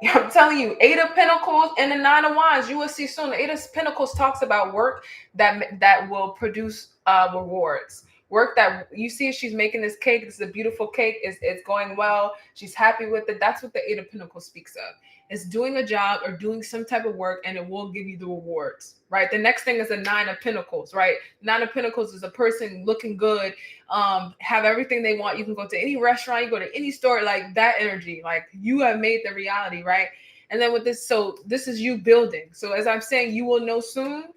I'm telling you, Eight of Pentacles and the Nine of Wands, you will see soon. The Eight of Pentacles talks about work that will produce rewards. Work that you see, she's making this cake. This is a beautiful cake. It's going well. She's happy with it. That's what the Eight of Pentacles speaks of. It's doing a job or doing some type of work, and it will give you the rewards, right? The next thing is the Nine of Pentacles, right? Nine of Pentacles is a person looking good, have everything they want. You can go to any restaurant, you go to any store, like that energy, like you have made the reality, right? And then with this, so this is you building. So as I'm saying, you will know soon.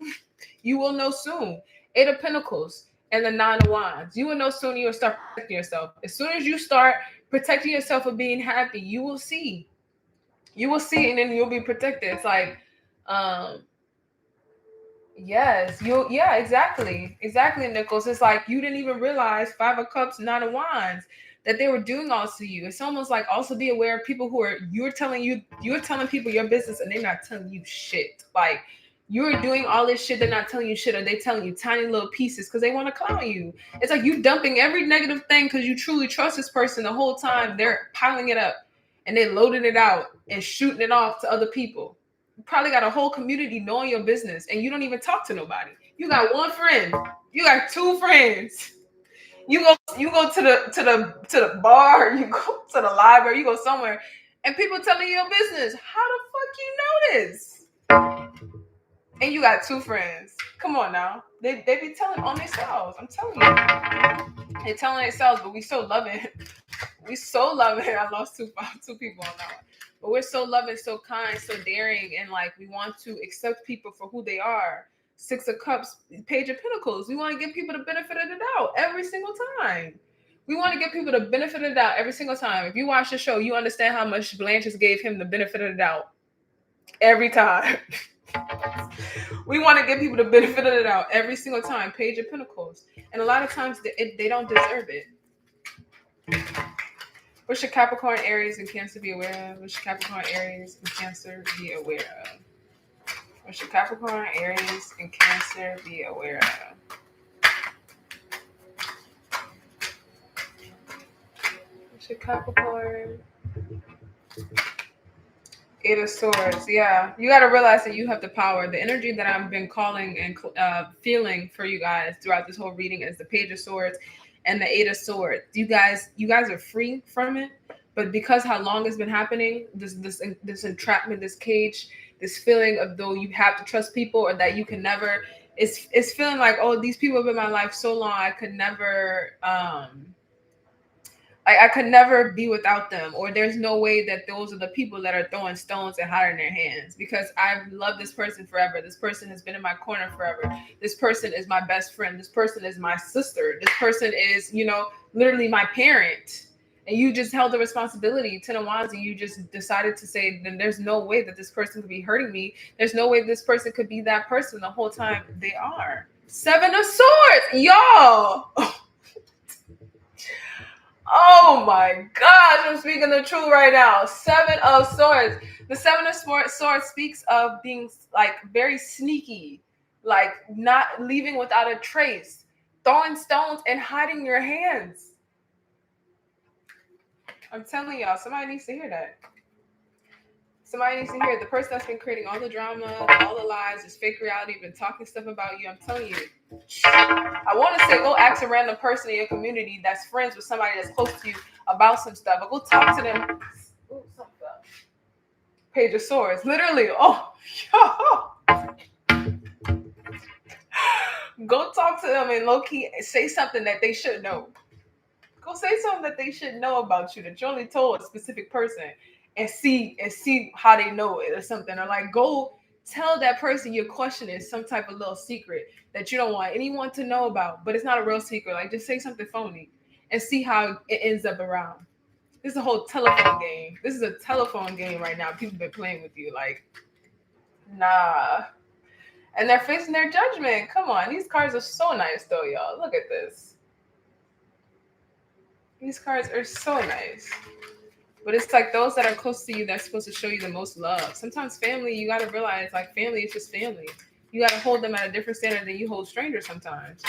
You will know soon. Eight of Pentacles and the Nine of Wands. You will know soon. You will start protecting yourself. As soon as you start protecting yourself of being happy, you will see. You will see, and then you'll be protected. It's like, yes, yeah, exactly, Nichols. It's like you didn't even realize Five of Cups, Nine of Wands, that they were doing all to you. It's almost like also be aware of people who are you're telling people your business and they're not telling you shit. Like you're doing all this shit, they're not telling you shit, or they telling you tiny little pieces because they want to clown you. It's like you dumping every negative thing because you truly trust this person the whole time. They're piling it up and they loading it out and shooting it off to other people. You probably got a whole community knowing your business and you don't even talk to nobody. You got one friend. You got two friends. You go to the bar, you go to the library, you go somewhere, and people telling you your business. How the fuck you know this? And you got two friends. Come on now. They be telling on themselves. I'm telling you. They're telling themselves, but we so loving. We so loving. I lost two people on that one. But we're so loving, so kind, so daring, and like we want to accept people for who they are. Six of Cups, Page of Pentacles. We want to give people the benefit of the doubt every single time. We want to give people the benefit of the doubt every single time. If you watch the show, you understand how much Blanchett gave him the benefit of the doubt every time. We want to give people the benefit of the doubt every single time. Page of Pentacles. And a lot of times they don't deserve it. What should Capricorn, Aries, and Cancer be aware of? What should Capricorn, Aries, and Cancer be aware of? What should Capricorn, Aries, and Cancer be aware of? What should Capricorn, Eight of Swords? Yeah, you got to realize that you have the power. The energy that I've been calling and feeling for you guys throughout this whole reading is the Page of Swords and the Eight of Swords. You guys are free from it, but because how long it's been happening, this entrapment, this cage, this feeling of though you have to trust people or that you can never, it's feeling like, oh, these people have been in my life so long, I could never I could never be without them, or there's no way that those are the people that are throwing stones and hiding their hands, because I've loved this person forever. This person has been in my corner forever. This person is my best friend. This person is my sister. This person is, literally my parent. And you just held the responsibility, Ten of Wands, and you just decided to say, then there's no way that this person could be hurting me. There's no way this person could be that person the whole time. They are. Seven of Swords, y'all. Oh my gosh, I'm speaking the truth right now. Seven of Swords. The Seven of Swords speaks of being like very sneaky, like not leaving without a trace, throwing stones and hiding your hands. I'm telling y'all, somebody needs to hear that. Somebody needs to hear it. The person that's been creating all the drama, all the lies, this fake reality, been talking stuff about you. I'm telling you. I want to say go ask a random person in your community that's friends with somebody that's close to you about some stuff. But go talk to them. Ooh, Page of Swords. Literally. Oh. Go talk to them and low key say something that they should know. Go say something that they should know about you that you only told a specific person, and see how they know it or something. Or like go tell that person your question is some type of little secret that you don't want anyone to know about, but it's not a real secret. Like just say something phony and see how it ends up around. This is a whole telephone game. This is a telephone game right now. People been playing with you. Like, nah. And they're facing their judgment. Come on. These cards are so nice though, y'all. Look at this. These cards are so nice. But it's like those that are close to you that's supposed to show you the most love. Sometimes family, you gotta realize like family is just family. You gotta hold them at a different standard than you hold strangers sometimes.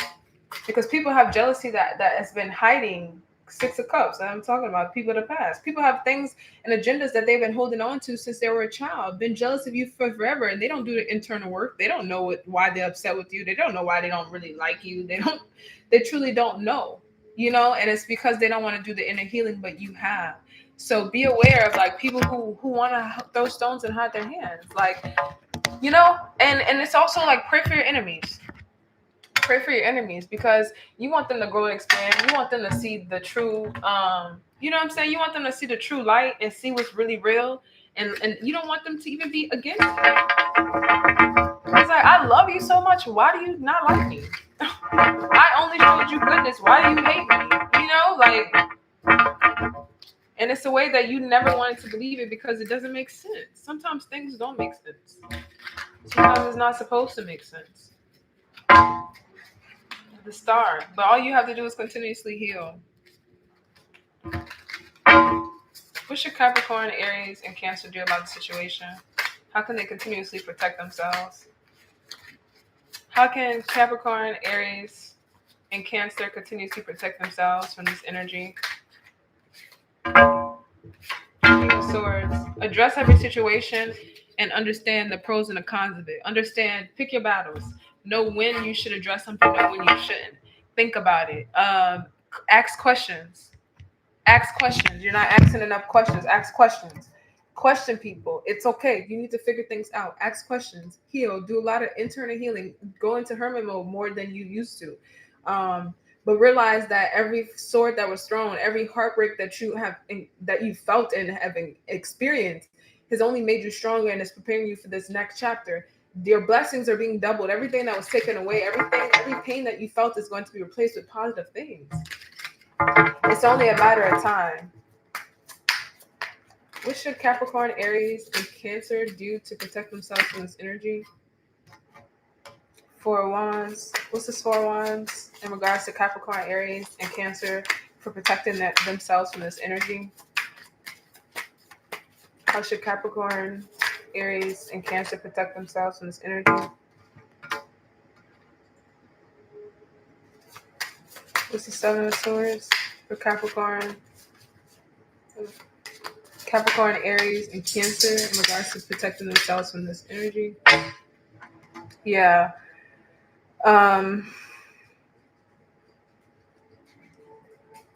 Because people have jealousy that has been hiding. Six of Cups, and I'm talking about people of the past. People have things and agendas that they've been holding on to since they were a child, been jealous of you for forever, and they don't do the internal work. They don't know why they're upset with you. They don't know why they don't really like you. They truly don't know, and it's because they don't want to do the inner healing, but you have. So be aware of like people who want to throw stones and hide their hands, like, and it's also like pray for your enemies. Pray for your enemies because you want them to grow and expand. You want them to see the true, you know what I'm saying? You want them to see the true light and see what's really real. And you don't want them to even be against it. It's like, I love you so much. Why do you not like me? I only showed you goodness. Why do you hate me? And it's a way that you never wanted to believe it because it doesn't make sense. Sometimes things don't make sense. Sometimes it's not supposed to make sense. The star, but all you have to do is continuously heal. What should Capricorn, Aries, and Cancer do about the situation? How can they continuously protect themselves? How can Capricorn, Aries, and Cancer continuously protect themselves from this energy? King of Swords. Address every situation and understand the pros and the cons of it. Understand, pick your battles. Know when you should address something, know when you shouldn't. Think about it. Ask questions. Ask questions. You're not asking enough questions. Ask questions. Question people. It's okay. You need to figure things out. Ask questions. Heal. Do a lot of internal healing. Go into hermit mode more than you used to. But realize that every sword that was thrown, every heartbreak that you felt and have experienced has only made you stronger and is preparing you for this next chapter. Your blessings are being doubled. Everything that was taken away, every pain that you felt is going to be replaced with positive things. It's only a matter of time. What should Capricorn, Aries, and Cancer do to protect themselves from this energy? Four of Wands. What's this Four of Wands in regards to Capricorn, Aries, and Cancer for protecting themselves from this energy? How should Capricorn, Aries, and Cancer protect themselves from this energy? What's the Seven of Swords for Capricorn, Aries, and Cancer in regards to protecting themselves from this energy? Yeah.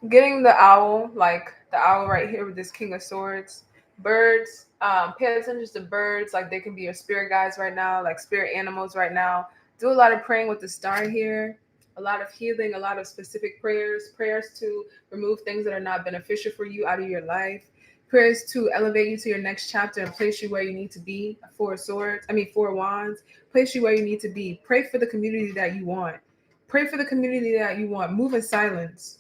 Getting the owl, like the owl right here with this King of Swords. Birds, pay attention to birds, like they can be your spirit guides right now, like spirit animals right now. Do a lot of praying with the star here, a lot of healing, a lot of specific prayers to remove things that are not beneficial for you out of your life. Prayers to elevate you to your next chapter and place you where you need to be. Four of Wands. Place you where you need to be. Pray for the community that you want. Pray for the community that you want. Move in silence.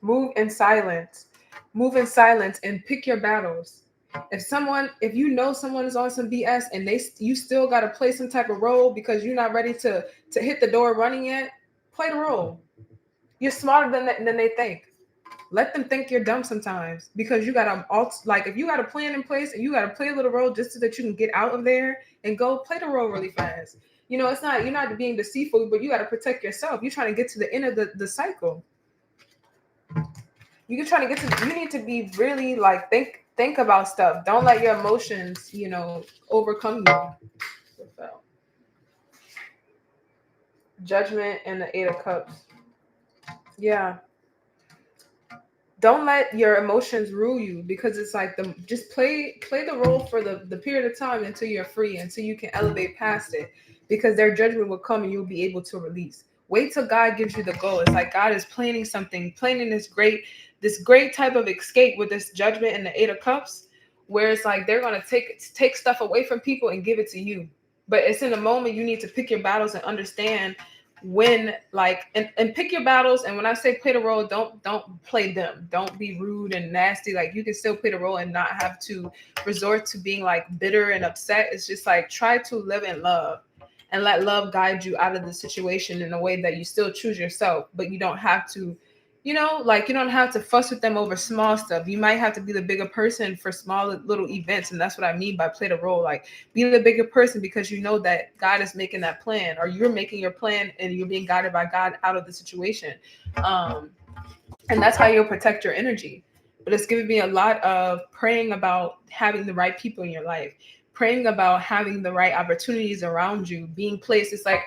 Move in silence. Move in silence and pick your battles. If you know someone is on some BS and you still got to play some type of role because you're not ready to hit the door running yet, play the role. You're smarter than they think. Let them think you're dumb sometimes because you got if you got a plan in place and you got to play a little role just so that you can get out of there and go play the role really fast. It's not, you're not being deceitful, but you got to protect yourself. You're trying to get to the end of the cycle. You need to be really like think about stuff. Don't let your emotions, overcome you. Judgment and the Eight of Cups. Yeah. Don't let your emotions rule you, because it's like just play the role for the period of time until you're free, until you can elevate past it, because their judgment will come and you'll be able to release. Wait till God gives you the goal. It's like God is planning something, planning this great type of escape with this judgment and the 8 of Cups, where it's like they're gonna take stuff away from people and give it to you. But it's in the moment you need to pick your battles and understand when, like, and pick your battles. And when I say play the role, don't play them. Don't be rude and nasty. Like, you can still play the role and not have to resort to being like bitter and upset. It's just like, try to live in love and let love guide you out of the situation in a way that you still choose yourself, but you don't have to, like, you don't have to fuss with them over small stuff. You might have to be the bigger person for small little events. And that's what I mean by play the role. Like, be the bigger person because you know that God is making that plan, or you're making your plan and you're being guided by God out of the situation. Um, and that's how you'll protect your energy. But it's given me a lot of praying about having the right people in your life, praying about having the right opportunities around you being placed. It's like,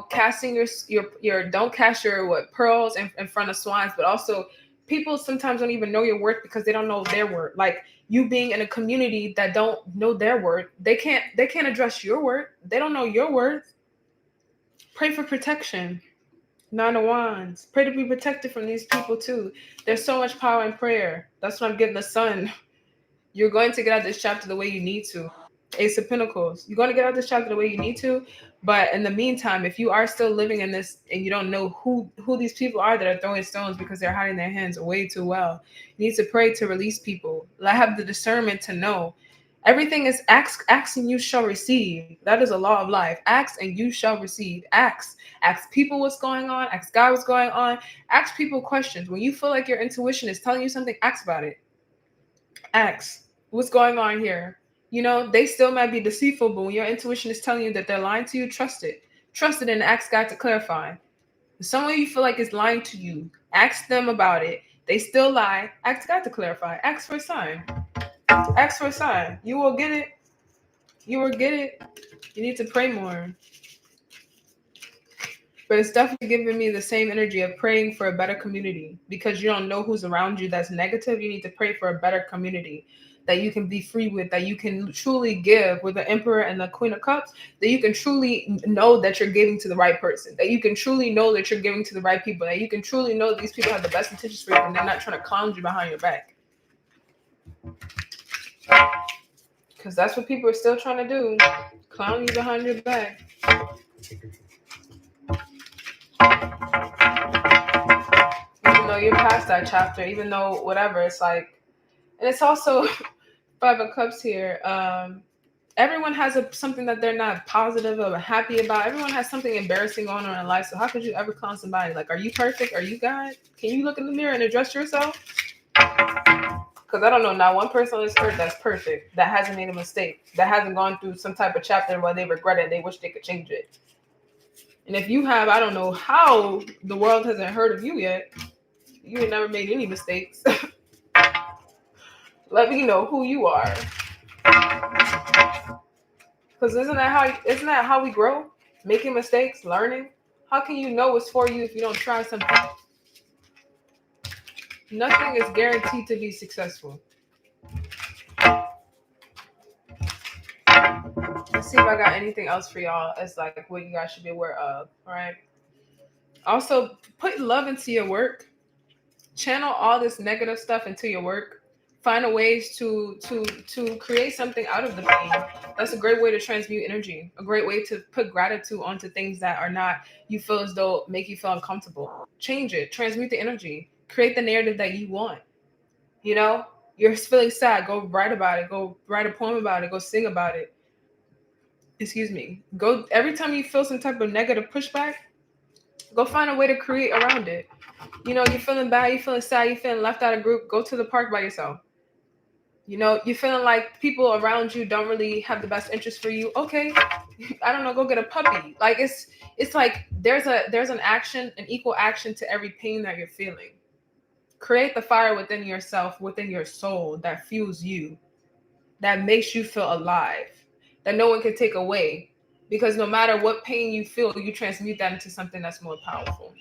casting your don't cast your pearls in front of swines. But also, people sometimes don't even know your worth because they don't know their worth. Like, you being in a community that don't know their worth, they can't address your worth. They don't know your worth. Pray for protection. 9 of Wands. Pray to be protected from these people too. There's so much power in prayer. That's what I'm getting. The Sun. You're going to get out this chapter the way you need to. Ace of Pentacles. You're going to get out this chapter the way you need to. But in the meantime, if you are still living in this and you don't know who these people are that are throwing stones because they're hiding their hands way too well, you need to pray to release people. Have the discernment to know. Everything is ask and you shall receive. That is a law of life. Ask and you shall receive. Ask people what's going on. Ask God what's going on. Ask people questions. When you feel like your intuition is telling you something, ask about it. Ask what's going on here. They still might be deceitful, but when your intuition is telling you that they're lying to you, trust it. Trust it and ask God to clarify. If someone you feel like is lying to you, ask them about it. They still lie. Ask God to clarify. Ask for a sign. Ask for a sign. You will get it. You will get it. You need to pray more. But it's definitely giving me the same energy of praying for a better community, because you don't know who's around you that's negative. You need to pray for a better community that you can be free with, that you can truly give with the Emperor and the Queen of Cups, that you can truly know that you're giving to the right person, that you can truly know that you're giving to the right people, that you can truly know these people have the best intentions for you and they're not trying to clown you behind your back. Because that's what people are still trying to do. Clown you behind your back. Even though you're past that chapter, even though whatever, it's like, and it's also 5 of Cups here. Everyone has something that they're not positive or happy about. Everyone has something embarrassing going on in life. So how could you ever clown somebody? Like, are you perfect? Are you God? Can you look in the mirror and address yourself? Because I don't know, not one person on this earth that's perfect, that hasn't made a mistake, that hasn't gone through some type of chapter where they regret it, they wish they could change it. And if you have, I don't know how the world hasn't heard of you yet. You ain't never made any mistakes. Let me know who you are. Because isn't that how we grow? Making mistakes, learning. How can you know it's for you if you don't try something? Nothing is guaranteed to be successful. Let's see if I got anything else for y'all as like what you guys should be aware of. All right. Also, put love into your work. Channel all this negative stuff into your work. Find a ways to create something out of the pain. That's a great way to transmute energy. A great way to put gratitude onto things that are not, you feel as though make you feel uncomfortable. Change it. Transmute the energy. Create the narrative that you want. You're feeling sad. Go write about it. Go write a poem about it. Go sing about it. Excuse me. Go every time you feel some type of negative pushback, go find a way to create around it. You're feeling bad, you're feeling sad, you're feeling left out of group, go to the park by yourself. You're feeling like people around you don't really have the best interest for you. Okay, I don't know, go get a puppy. Like it's like there's an action, an equal action to every pain that you're feeling. Create the fire within yourself, within your soul that fuels you, that makes you feel alive, that no one can take away. Because no matter what pain you feel, you transmute that into something that's more powerful.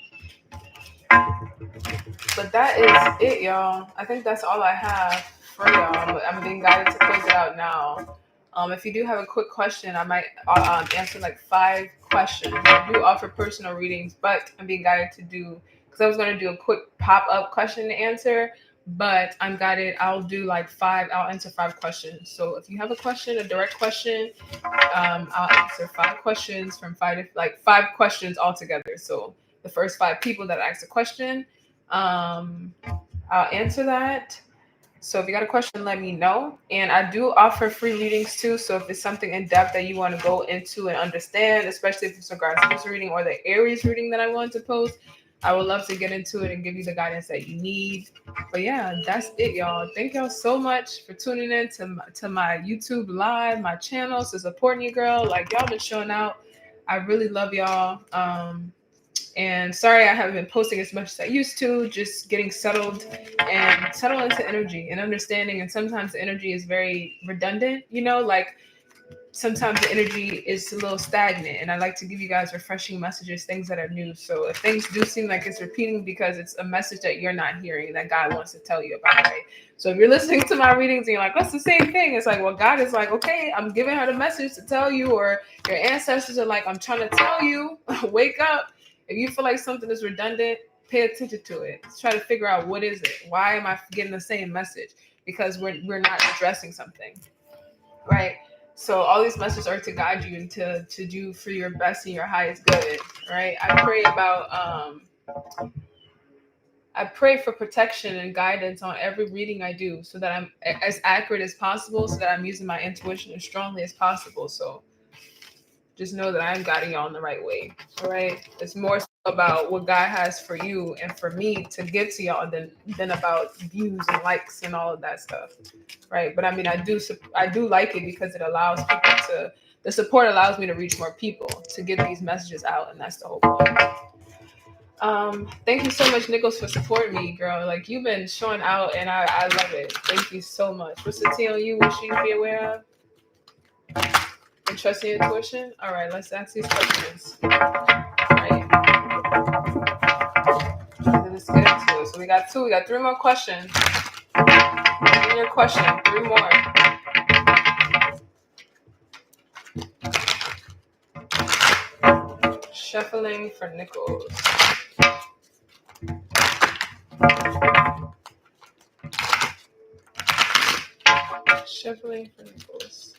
But that is it, y'all. I think that's all I have for y'all. But I'm being guided to close it out now. If you do have a quick question, I might answer like 5 questions. I do offer personal readings, but I'm being guided to do because I was going to do a quick pop up question and answer, but I'm guided. I'll do like 5. I'll answer 5 questions. So if you have a question, a direct question, I'll answer 5 questions from 5 questions altogether. So the first 5 people that ask a question, I'll answer that. So if you got a question, let me know. And I do offer free readings too. So if it's something in depth that you want to go into and understand, especially if it's regards to this reading or the Aries reading that I want to post, I would love to get into it and give you the guidance that you need. But yeah, that's it, y'all. Thank y'all so much for tuning in to my YouTube live, my channel, to supporting you, girl. Like, y'all been showing out. I really love y'all. And sorry I haven't been posting as much as I used to, just getting settled and settle into energy and understanding. And sometimes the energy is very redundant, like sometimes the energy is a little stagnant. And I like to give you guys refreshing messages, things that are new. So if things do seem like it's repeating because it's a message that you're not hearing that God wants to tell you about, right? So if you're listening to my readings and you're like, what's the same thing? It's like, well, God is like, okay, I'm giving her the message to tell you, or your ancestors are like, I'm trying to tell you, wake up. If you feel like something is redundant, pay attention to it. Try to figure out what is it. Why am I getting the same message? Because we're not addressing something, right? So all these messages are to guide you and to do for your best and your highest good, right? I pray for protection and guidance on every reading I do, so that I'm as accurate as possible, so that I'm using my intuition as strongly as possible. So just know that I'm guiding y'all in the right way. All right. It's more so about what God has for you and for me to give to y'all than about views and likes and all of that stuff. Right. But I mean, I do like it because it allows people the support allows me to reach more people, to get these messages out. And that's the whole point. Thank you so much, Nichols, for supporting me, girl. Like, you've been showing out and I love it. Thank you so much. What's the T on you? What should you be aware of? And trust your intuition? All right, let's ask these questions. All right. Let's get into it. So we got 3 more questions. Give your question, 3 more. Shuffling for Nichols. Shuffling for Nichols.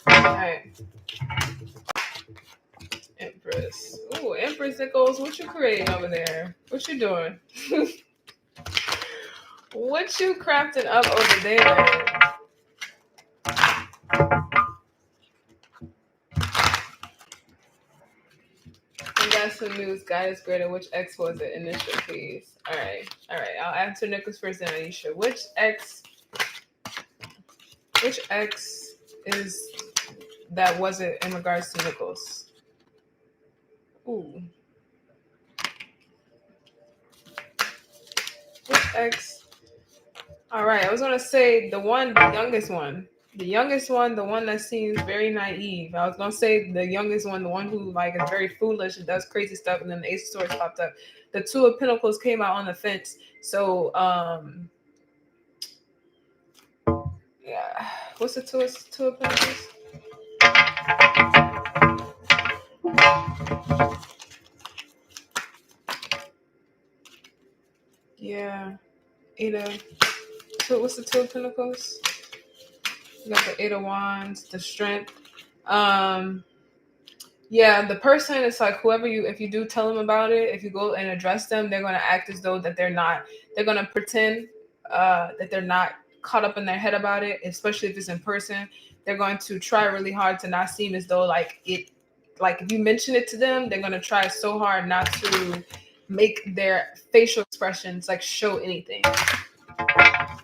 Alright. Empress. Ooh, Empress Nichols, what you creating over there? What you doing? What you crafting up over there? We got some news. God is greater. Which X was it? Initial, please. All right. I'll answer Nichols first and Aisha. Which X is that was it in regards to Nichols? Ooh. Which X? All right. I was going to say the youngest one. The youngest one, the one that seems very naive. I was going to say the youngest one, the one who like is very foolish and does crazy stuff. And then the Ace of Swords popped up. The 2 of Pentacles came out on the fence. So, yeah. What's the two of Pentacles? Yeah. What's the 2 of Pentacles? You got the 8 of Wands, the Strength. Yeah, the person is like if you do tell them about it, if you go and address them, they're going to act as though that they're going to pretend that they're not caught up in their head about it, especially if it's in person. They're going to try really hard to not seem as though like if you mention it to them, they're going to try so hard not to make their facial expressions like show anything.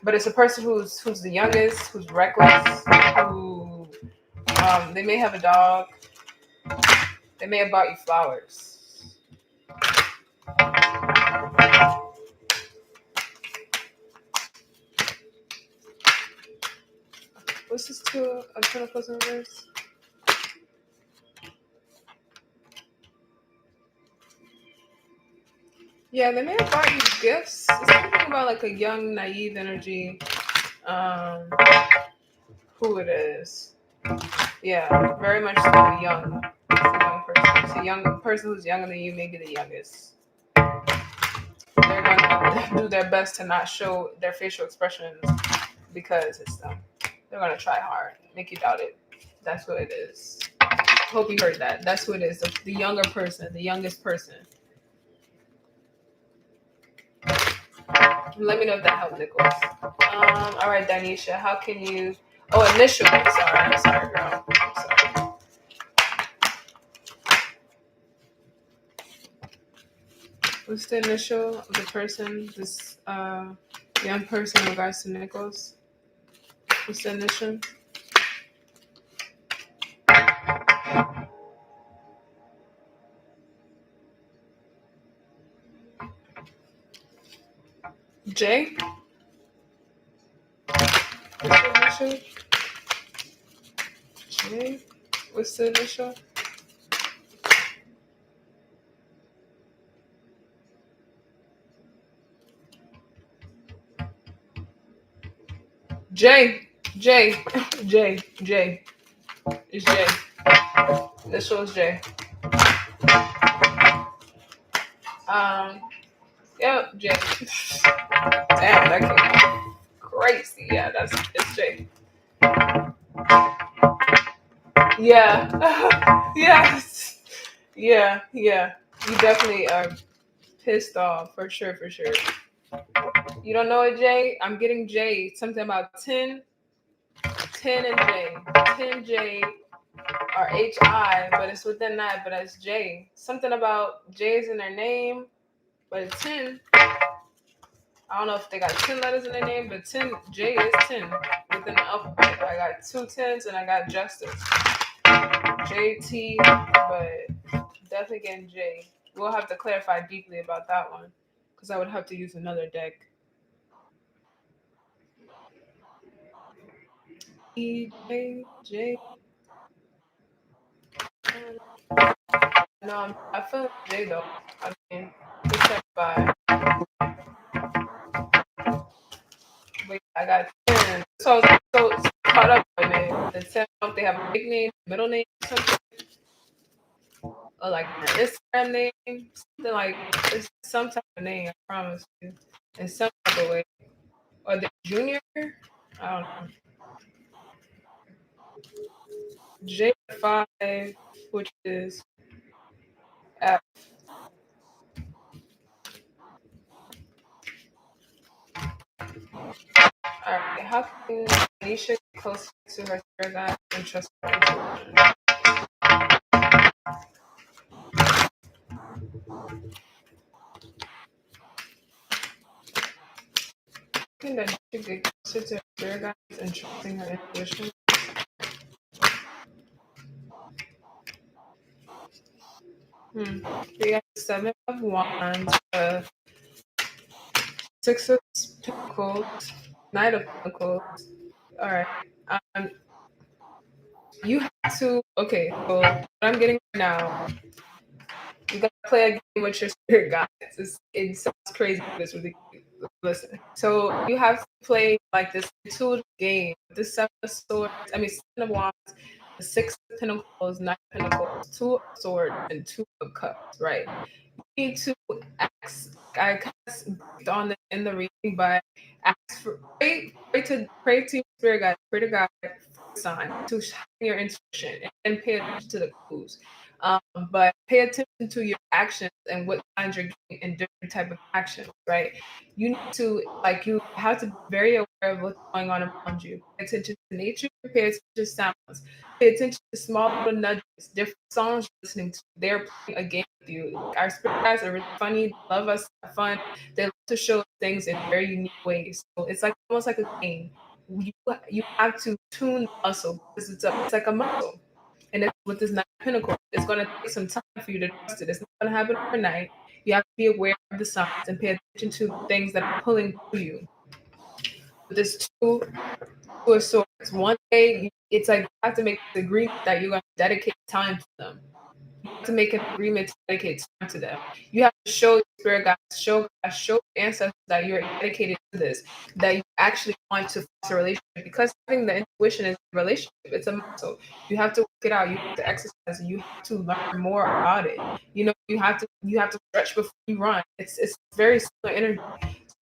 But it's a person who's the youngest, who's reckless, who they may have a dog. They may have bought you flowers. What's this two of Pentacles in reverse? Yeah, they may have bought you gifts. It's something about like a young, naive energy. Um, who it is? Yeah, very much so young. It's a young person. It's a young person who's younger than you, maybe the youngest. They're gonna do their best to not show their facial expressions because it's them. They're gonna try hard, make you doubt it. That's what it is. Hope you heard that. That's what it is. The younger person, the youngest person. Let me know if that helped, Nicholas. All right, Danisha, how can you? Oh, initial. I'm sorry, girl. I'm sorry. What's the initial of the person? This young person in regards to Nichols. What's the initial? J. What's the initial? J. What's the initial? J. J. J. J. It's J. Initial is J. Yep, J. Damn, that came out crazy. Yeah, it's J. Yeah. Yes. Yeah. Yeah. You definitely are pissed off for sure. For sure. You don't know it, J? I'm getting J. Something about 10 and J. 10 J or HI, but it's within that, but it's J. Something about J's in their name, but it's 10. I don't know if they got 10 letters in their name, but 10 J is 10 within the alphabet. I got 2 10s and I got Justice. JT, but definitely getting J. We'll have to clarify deeply about that one because I would have to use another deck. E J J. No, I feel J though. I mean, except by. But I got 10. So I was so caught up in it. The 10, if they have a big name, middle name, something, or like an Instagram name, something like it's some type of name. I promise you, in some type of way. Or the junior, I don't know. J5, which is F. Alright, how can Anisha get closer to her spirit guide and trust her intuition? Can Anisha get closer to her spirit guides and trusting her intuition? We have 7 of Wands, 6 of Pentacles, Knight of Pentacles. Alright. Um, you have to, okay, so what I'm getting right now, you gotta play a game with your spirit guides. It sounds crazy, but it's really listen. So you have to play like this intuitive game. The 7 of Swords, Seven of Wands, the 6 of Pentacles, 9 of Pentacles, 2 of Swords, and 2 of Cups. Right. You need to ask. I kind of based on the, in the reading, but ask for pray to your spirit guide, pray to God sign to shine your intuition and pay attention to the clues. But pay attention to your actions and what signs you're getting in different type of actions, right? You need to you have to be very aware of what's going on around you. Pay attention to nature, pay attention to sounds, pay attention to small little nudges, different songs you're listening to. They're playing a game with you. Our spirit guys are really funny, they love us, have fun. They love to show things in very unique ways. So it's like almost like a game. You have to tune the muscle because it's like a muscle. And it's with this 9 of Pentacles, it's going to take some time for you to trust it. It's not going to happen overnight. You have to be aware of the signs and pay attention to things that are pulling to you. This 2 Two of Swords. One day, it's like you have to make an agreement that you're going to dedicate time to them. You have to make an agreement to dedicate time to them. You have to show spirit guides, show God, show your ancestors that you're dedicated to this, that you actually want to foster a relationship. Because having the intuition is a relationship, it's a muscle. You have to work it out. You have to exercise it. You have to learn more about it. You know, you have to stretch before you run. It's very similar energy.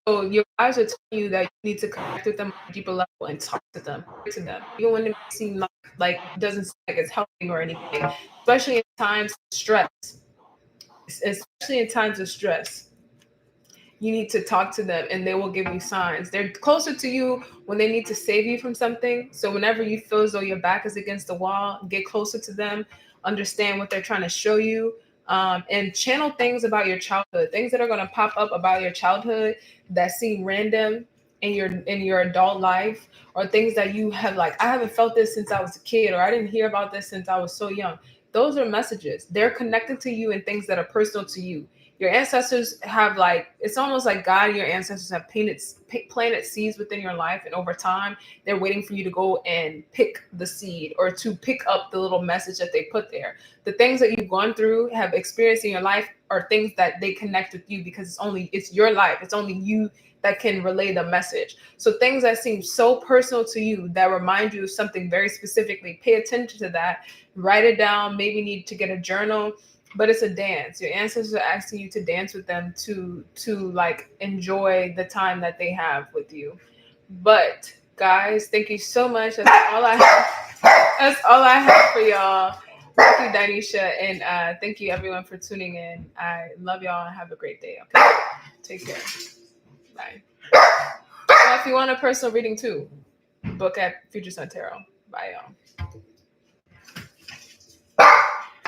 So your guys are telling you that you need to connect with them on a deeper level and talk to them, even when it seems like it doesn't seem like it's helping or anything. Especially in times of stress. Especially in times of stress, you need to talk to them, and they will give you signs. They're closer to you when they need to save you from something. So whenever you feel as though your back is against the wall, get closer to them, understand what they're trying to show you, and channel things about your childhood, things that are going to pop up about your childhood that seem random in your adult life, or things that you have like, I haven't felt this since I was a kid, or I didn't hear about this since I was so young. Those are messages. They're connected to you and things that are personal to you. Your ancestors have, like, it's almost like God and your ancestors have planted seeds within your life, and over time they're waiting for you to go and pick the seed, or to pick up the little message that they put there. The things that you've gone through, have experienced in your life, are things that they connect with you, because it's your life, it's only you that can relay the message. So things that seem so personal to you, that remind you of something very specifically, pay attention to that, write it down, maybe need to get a journal. But it's a dance. Your ancestors are asking you to dance with them, to like enjoy the time that they have with you. But guys, thank you so much. That's all I have. That's all I have for y'all. Thank you, Danisha, and thank you everyone for tuning in. I love y'all and have a great day. Okay, take care. Bye. Well, if you want a personal reading too, book at Future Sun Tarot. Bye, y'all.